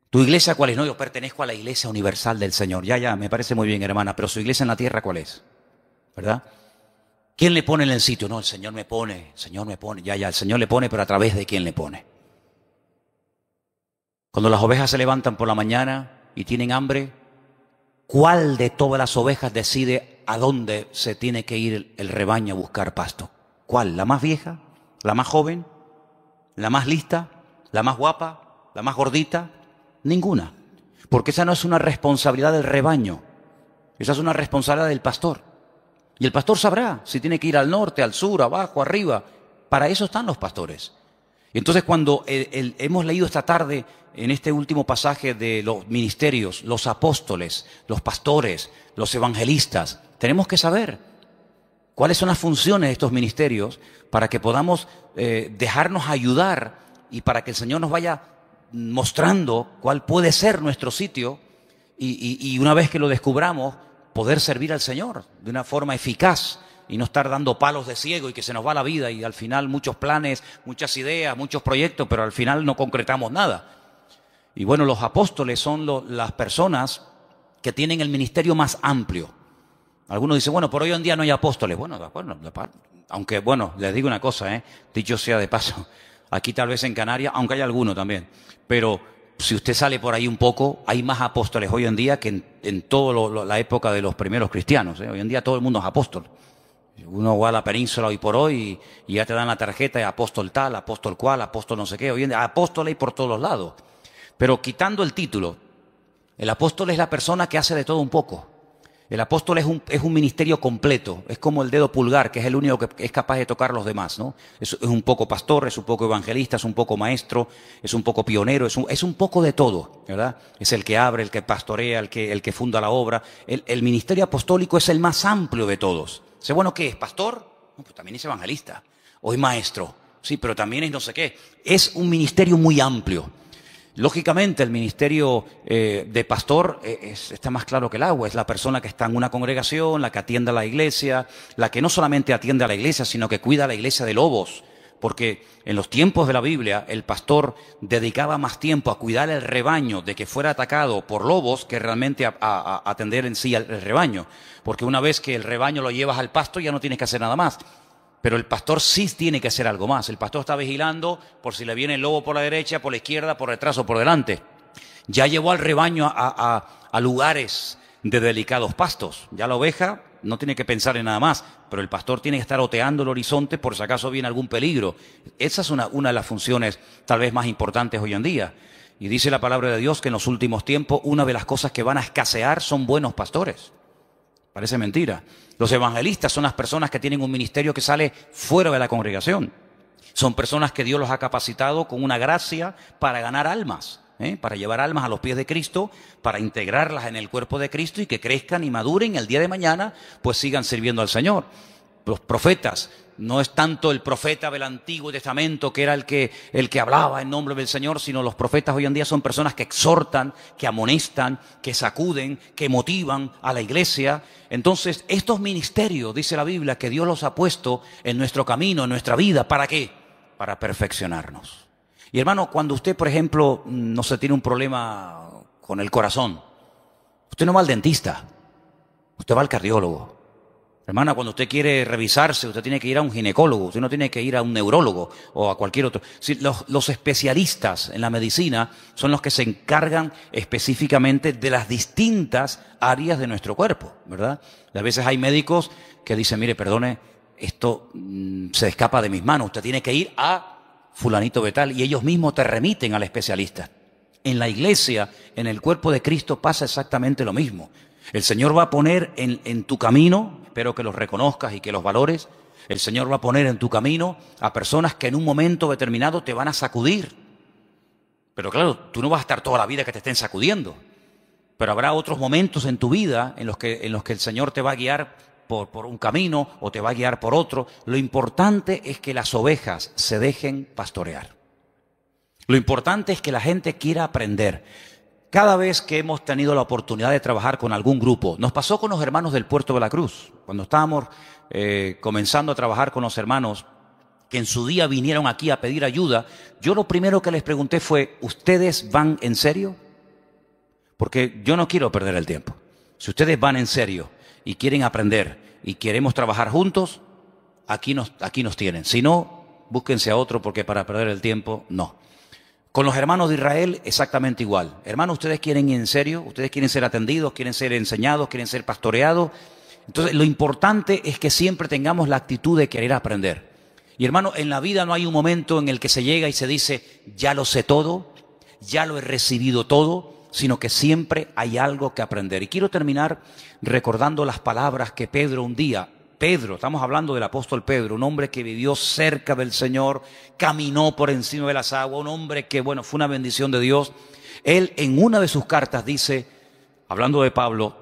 ¿Tu iglesia cuál es? No, yo pertenezco a la iglesia universal del Señor. Ya, me parece muy bien, hermana, pero su iglesia en la tierra, ¿cuál es? ¿Verdad? ¿Quién le pone en el sitio? No, el Señor me pone. Ya, el Señor le pone, pero ¿a través de quién le pone? Cuando las ovejas se levantan por la mañana y tienen hambre, ¿cuál de todas las ovejas decide a dónde se tiene que ir el rebaño a buscar pasto? ¿Cuál? ¿La más vieja? ¿La más joven? ¿La más lista? ¿La más guapa? ¿La más gordita? Ninguna. Porque esa no es una responsabilidad del rebaño. Esa es una responsabilidad del pastor. Y el pastor sabrá si tiene que ir al norte, al sur, abajo, arriba. Para eso están los pastores. Y entonces cuando hemos leído esta tarde en este último pasaje de los ministerios, los apóstoles, los pastores, los evangelistas, tenemos que saber cuáles son las funciones de estos ministerios para que podamos dejarnos ayudar y para que el Señor nos vaya mostrando cuál puede ser nuestro sitio y una vez que lo descubramos, poder servir al Señor de una forma eficaz y no estar dando palos de ciego y que se nos va la vida y al final muchos planes, muchas ideas, muchos proyectos, pero al final no concretamos nada. Y bueno, los apóstoles son las personas que tienen el ministerio más amplio. Algunos dicen, bueno, por hoy en día no hay apóstoles. Bueno, aunque bueno, les digo una cosa, dicho sea de paso, aquí tal vez en Canarias, aunque hay alguno también, pero si usted sale por ahí un poco, hay más apóstoles hoy en día que en toda la época de los primeros cristianos. Hoy en día todo el mundo es apóstol. Uno va a la península hoy por hoy y ya te dan la tarjeta de apóstol tal, apóstol cual, apóstol no sé qué. Hoy en día apóstol hay por todos lados. Pero quitando el título, el apóstol es la persona que hace de todo un poco. El apóstol es un ministerio completo, es como el dedo pulgar, que es el único que es capaz de tocar a los demás, ¿no? Es un poco pastor, es un poco evangelista, es un poco maestro, es un poco pionero, es un poco de todo, ¿verdad? Es el que abre, el que pastorea, el que funda la obra. El ministerio apostólico es el más amplio de todos. ¿Sé bueno qué es? ¿Pastor? No, pues también es evangelista. O es maestro. Sí, pero también es no sé qué. Es un ministerio muy amplio. Lógicamente, el ministerio de pastor está más claro que el agua. Es la persona que está en una congregación, la que atiende a la iglesia, la que no solamente atiende a la iglesia, sino que cuida a la iglesia de lobos. Porque en los tiempos de la Biblia, el pastor dedicaba más tiempo a cuidar el rebaño de que fuera atacado por lobos que realmente a atender en sí al rebaño. Porque una vez que el rebaño lo llevas al pasto, ya no tienes que hacer nada más. Pero el pastor sí tiene que hacer algo más. El pastor está vigilando por si le viene el lobo por la derecha, por la izquierda, por detrás o por delante. Ya llevó al rebaño a lugares de delicados pastos. Ya la oveja no tiene que pensar en nada más, pero el pastor tiene que estar oteando el horizonte por si acaso viene algún peligro. Esa es una de las funciones tal vez más importantes hoy en día. Y dice la palabra de Dios que en los últimos tiempos una de las cosas que van a escasear son buenos pastores. Parece mentira. Los evangelistas son las personas que tienen un ministerio que sale fuera de la congregación. Son personas que Dios los ha capacitado con una gracia para ganar almas, para llevar almas a los pies de Cristo, para integrarlas en el cuerpo de Cristo y que crezcan y maduren el día de mañana, pues sigan sirviendo al Señor. Los profetas, no es tanto el profeta del Antiguo Testamento que era el que hablaba en nombre del Señor, sino los profetas hoy en día son personas que exhortan, que amonestan, que sacuden, que motivan a la iglesia. Entonces, estos ministerios, dice la Biblia, que Dios los ha puesto en nuestro camino, en nuestra vida, ¿para qué? Para perfeccionarnos. Y hermano, cuando usted, por ejemplo, no se tiene un problema con el corazón, usted no va al dentista, usted va al cardiólogo. Hermana, cuando usted quiere revisarse, usted tiene que ir a un ginecólogo, usted no tiene que ir a un neurólogo o a cualquier otro. Sí, los especialistas en la medicina son los que se encargan específicamente de las distintas áreas de nuestro cuerpo, ¿verdad? A veces hay médicos que dicen, mire, perdone, esto se escapa de mis manos, usted tiene que ir a fulanito de tal, y ellos mismos te remiten al especialista. En la iglesia, en el cuerpo de Cristo pasa exactamente lo mismo. El Señor va a poner en tu camino, espero que los reconozcas y que los valores, el Señor va a poner en tu camino a personas que en un momento determinado te van a sacudir. Pero claro, tú no vas a estar toda la vida que te estén sacudiendo. Pero habrá otros momentos en tu vida en los que el Señor te va a guiar por un camino o te va a guiar por otro. Lo importante es que las ovejas se dejen pastorear. Lo importante es que la gente quiera aprender. Cada vez que hemos tenido la oportunidad de trabajar con algún grupo, nos pasó con los hermanos del Puerto de la Cruz, cuando estábamos comenzando a trabajar con los hermanos que en su día vinieron aquí a pedir ayuda, yo lo primero que les pregunté fue, ¿ustedes van en serio? Porque yo no quiero perder el tiempo. Si ustedes van en serio y quieren aprender y queremos trabajar juntos, aquí nos tienen. Si no, búsquense a otro porque para perder el tiempo, no. Con los hermanos de Israel, exactamente igual. Hermanos, ¿ustedes quieren ir en serio? ¿Ustedes quieren ser atendidos? ¿Quieren ser enseñados? ¿Quieren ser pastoreados? Entonces, lo importante es que siempre tengamos la actitud de querer aprender. Y hermano, en la vida no hay un momento en el que se llega y se dice, ya lo sé todo, ya lo he recibido todo, sino que siempre hay algo que aprender. Y quiero terminar recordando las palabras que Pedro un día... Pedro, estamos hablando del apóstol Pedro, un hombre que vivió cerca del Señor, caminó por encima de las aguas, un hombre que, bueno, fue una bendición de Dios. Él en una de sus cartas dice, hablando de Pablo,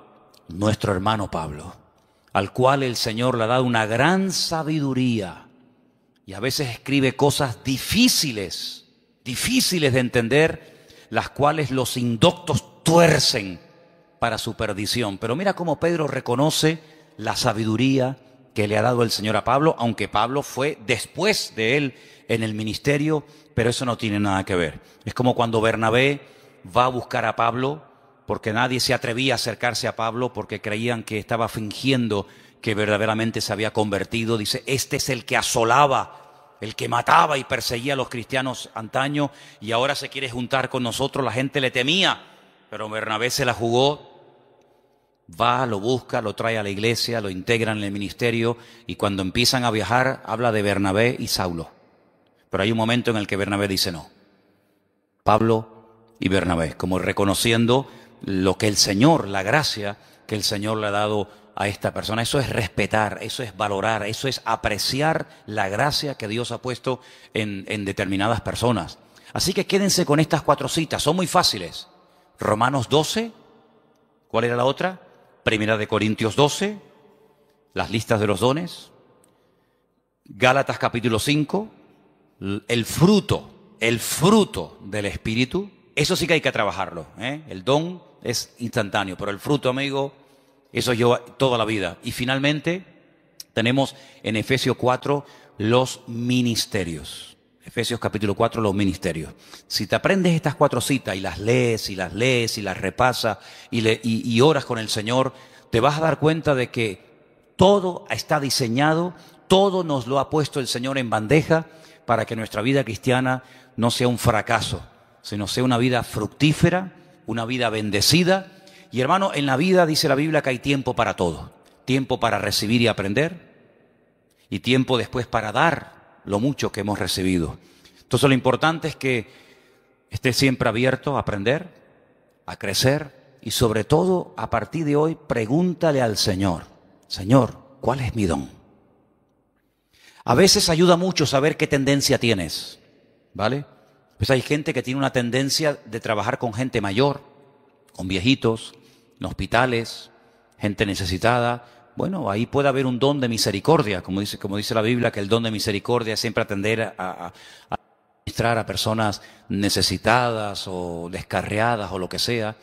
nuestro hermano Pablo, al cual el Señor le ha dado una gran sabiduría y a veces escribe cosas difíciles de entender, las cuales los indoctos tuercen para su perdición. Pero mira cómo Pedro reconoce la sabiduría que le ha dado el Señor a Pablo, aunque Pablo fue después de él en el ministerio, pero eso no tiene nada que ver. Es como cuando Bernabé va a buscar a Pablo, porque nadie se atrevía a acercarse a Pablo, porque creían que estaba fingiendo que verdaderamente se había convertido. Dice, este es el que asolaba, el que mataba y perseguía a los cristianos antaño, y ahora se quiere juntar con nosotros. La gente le temía, pero Bernabé se la jugó. Va, lo busca, lo trae a la iglesia, lo integran en el ministerio y cuando empiezan a viajar habla de Bernabé y Saulo. Pero hay un momento en el que Bernabé dice no. Pablo y Bernabé, como reconociendo lo que el Señor, la gracia que el Señor le ha dado a esta persona. Eso es respetar, eso es valorar, eso es apreciar la gracia que Dios ha puesto en determinadas personas. Así que quédense con estas 4 citas, son muy fáciles. Romanos 12, ¿cuál era la otra? Primera de Corintios 12, las listas de los dones. Gálatas capítulo 5, el fruto del Espíritu. Eso sí que hay que trabajarlo, ¿eh? El don es instantáneo, pero el fruto, amigo, eso lleva toda la vida. Y finalmente tenemos en Efesios 4 los ministerios. Efesios capítulo 4, los ministerios. Si te aprendes estas 4 citas y las lees y las lees y las repasas y oras con el Señor, te vas a dar cuenta de que todo está diseñado, todo nos lo ha puesto el Señor en bandeja para que nuestra vida cristiana no sea un fracaso, sino sea una vida fructífera, una vida bendecida. Y hermano, en la vida dice la Biblia que hay tiempo para todo. Tiempo para recibir y aprender, y tiempo después para dar lo mucho que hemos recibido. Entonces lo importante es que estés siempre abierto a aprender, a crecer, y sobre todo, a partir de hoy, pregúntale al Señor: Señor, ¿cuál es mi don? A veces ayuda mucho saber qué tendencia tienes, ¿vale? Pues hay gente que tiene una tendencia de trabajar con gente mayor, con viejitos, en hospitales, gente necesitada. Bueno, ahí puede haber un don de misericordia, como dice la Biblia, que el don de misericordia es siempre atender a administrar a personas necesitadas o descarriadas o lo que sea.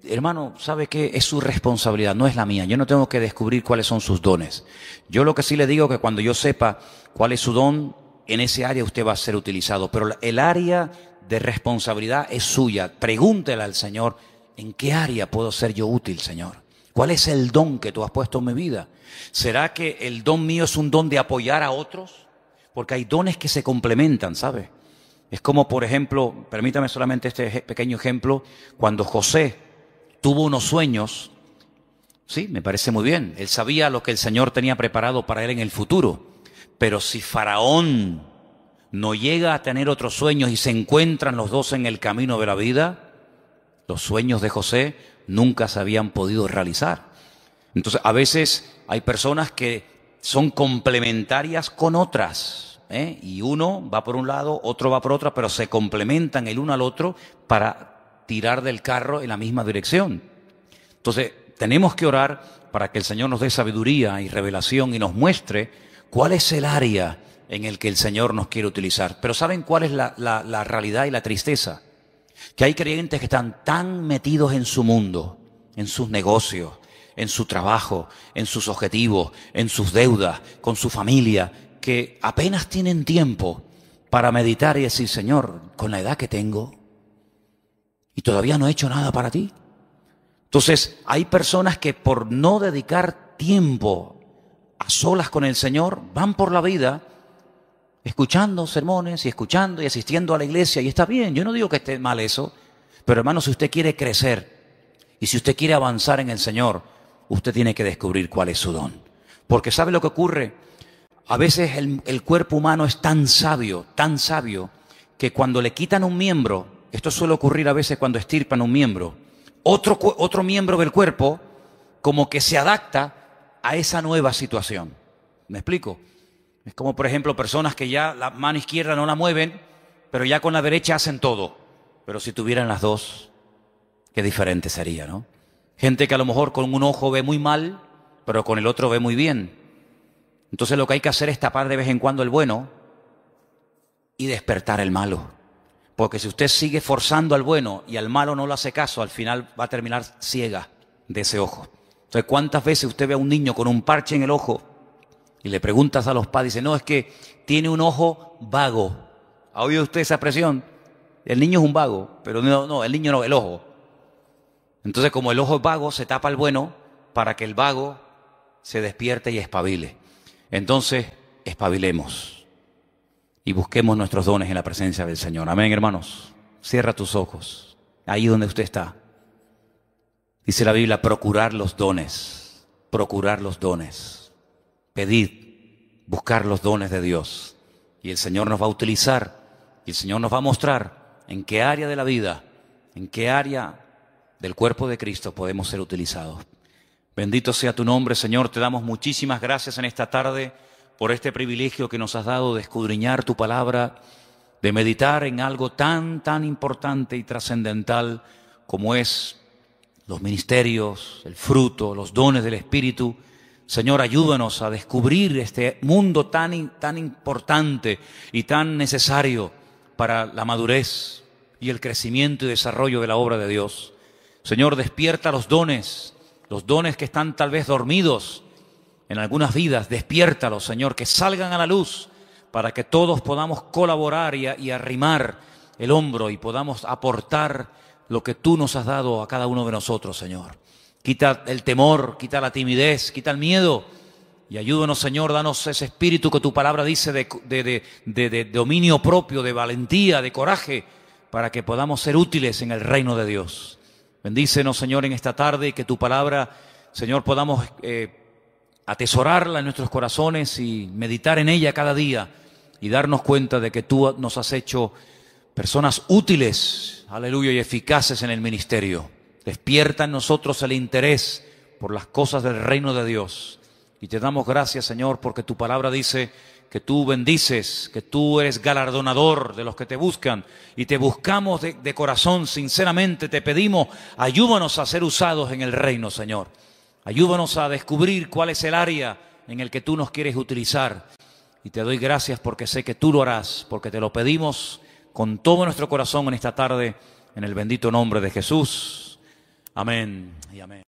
Hermano, ¿sabe qué? Es su responsabilidad, no es la mía. Yo no tengo que descubrir cuáles son sus dones. Yo lo que sí le digo es que cuando yo sepa cuál es su don, en ese área usted va a ser utilizado. Pero el área de responsabilidad es suya. Pregúntele al Señor: ¿en qué área puedo ser yo útil, Señor? ¿Cuál es el don que tú has puesto en mi vida? ¿Será que el don mío es un don de apoyar a otros? Porque hay dones que se complementan, ¿sabe? Es como, por ejemplo, permítame solamente este pequeño ejemplo, cuando José tuvo unos sueños. Sí, me parece muy bien. Él sabía lo que el Señor tenía preparado para él en el futuro. Pero si Faraón no llega a tener otros sueños y se encuentran los dos en el camino de la vida, los sueños de José nunca se habían podido realizar. Entonces, a veces hay personas que son complementarias con otras, ¿eh? Y uno va por un lado, otro va por otro, pero se complementan el uno al otro para tirar del carro en la misma dirección. Entonces, tenemos que orar para que el Señor nos dé sabiduría y revelación y nos muestre cuál es el área en el que el Señor nos quiere utilizar. Pero ¿saben cuál es la realidad y la tristeza? Que hay creyentes que están tan metidos en su mundo, en sus negocios, en su trabajo, en sus objetivos, en sus deudas, con su familia, que apenas tienen tiempo para meditar y decir: Señor, con la edad que tengo y todavía no he hecho nada para ti. Entonces, hay personas que por no dedicar tiempo a solas con el Señor, van por la vida escuchando sermones y escuchando y asistiendo a la iglesia, y está bien, yo no digo que esté mal eso, pero hermano, si usted quiere crecer y si usted quiere avanzar en el Señor, usted tiene que descubrir cuál es su don. Porque ¿sabe lo que ocurre? A veces el cuerpo humano es tan sabio, que cuando le quitan un miembro, esto suele ocurrir a veces cuando extirpan un miembro, otro miembro del cuerpo como que se adapta a esa nueva situación. ¿Me explico? Es como, por ejemplo, personas que ya la mano izquierda no la mueven, pero ya con la derecha hacen todo. Pero si tuvieran las dos, qué diferente sería, ¿no? Gente que a lo mejor con un ojo ve muy mal, pero con el otro ve muy bien. Entonces lo que hay que hacer es tapar de vez en cuando el bueno y despertar el malo. Porque si usted sigue forzando al bueno y al malo no le hace caso, al final va a terminar ciega de ese ojo. Entonces, ¿cuántas veces usted ve a un niño con un parche en el ojo y le preguntas a los padres, dice: no, es que tiene un ojo vago? ¿Ha oído usted esa expresión? El niño es un vago, pero no, el niño no, el ojo. Entonces, como el ojo es vago, se tapa el bueno para que el vago se despierte y espabile. Entonces, espabilemos y busquemos nuestros dones en la presencia del Señor. Amén, hermanos. Cierra tus ojos, ahí donde usted está. Dice la Biblia: procurar los dones, procurar los dones. Pedid, buscar los dones de Dios. Y el Señor nos va a utilizar, y el Señor nos va a mostrar en qué área de la vida, en qué área del cuerpo de Cristo podemos ser utilizados. Bendito sea tu nombre, Señor. Te damos muchísimas gracias en esta tarde por este privilegio que nos has dado de escudriñar tu palabra, de meditar en algo tan importante y trascendental como es los ministerios, el fruto, los dones del Espíritu. Señor, ayúdanos a descubrir este mundo tan importante y tan necesario para la madurez y el crecimiento y desarrollo de la obra de Dios. Señor, despierta los dones que están tal vez dormidos en algunas vidas. Despiértalos, Señor, que salgan a la luz para que todos podamos colaborar y arrimar el hombro y podamos aportar lo que tú nos has dado a cada uno de nosotros, Señor. Quita el temor, quita la timidez, quita el miedo y ayúdanos, Señor, danos ese espíritu que tu palabra dice de dominio propio, de valentía, de coraje, para que podamos ser útiles en el reino de Dios. Bendícenos, Señor, en esta tarde y que tu palabra, Señor, podamos atesorarla en nuestros corazones y meditar en ella cada día y darnos cuenta de que tú nos has hecho personas útiles, aleluya, y eficaces en el ministerio. Despierta en nosotros el interés por las cosas del reino de Dios. Y te damos gracias, Señor, porque tu palabra dice que tú bendices, que tú eres galardonador de los que te buscan. Y te buscamos de corazón, sinceramente te pedimos, ayúdanos a ser usados en el reino, Señor. Ayúdanos a descubrir cuál es el área en el que tú nos quieres utilizar. Y te doy gracias porque sé que tú lo harás, porque te lo pedimos con todo nuestro corazón en esta tarde, en el bendito nombre de Jesús. Amén y amén.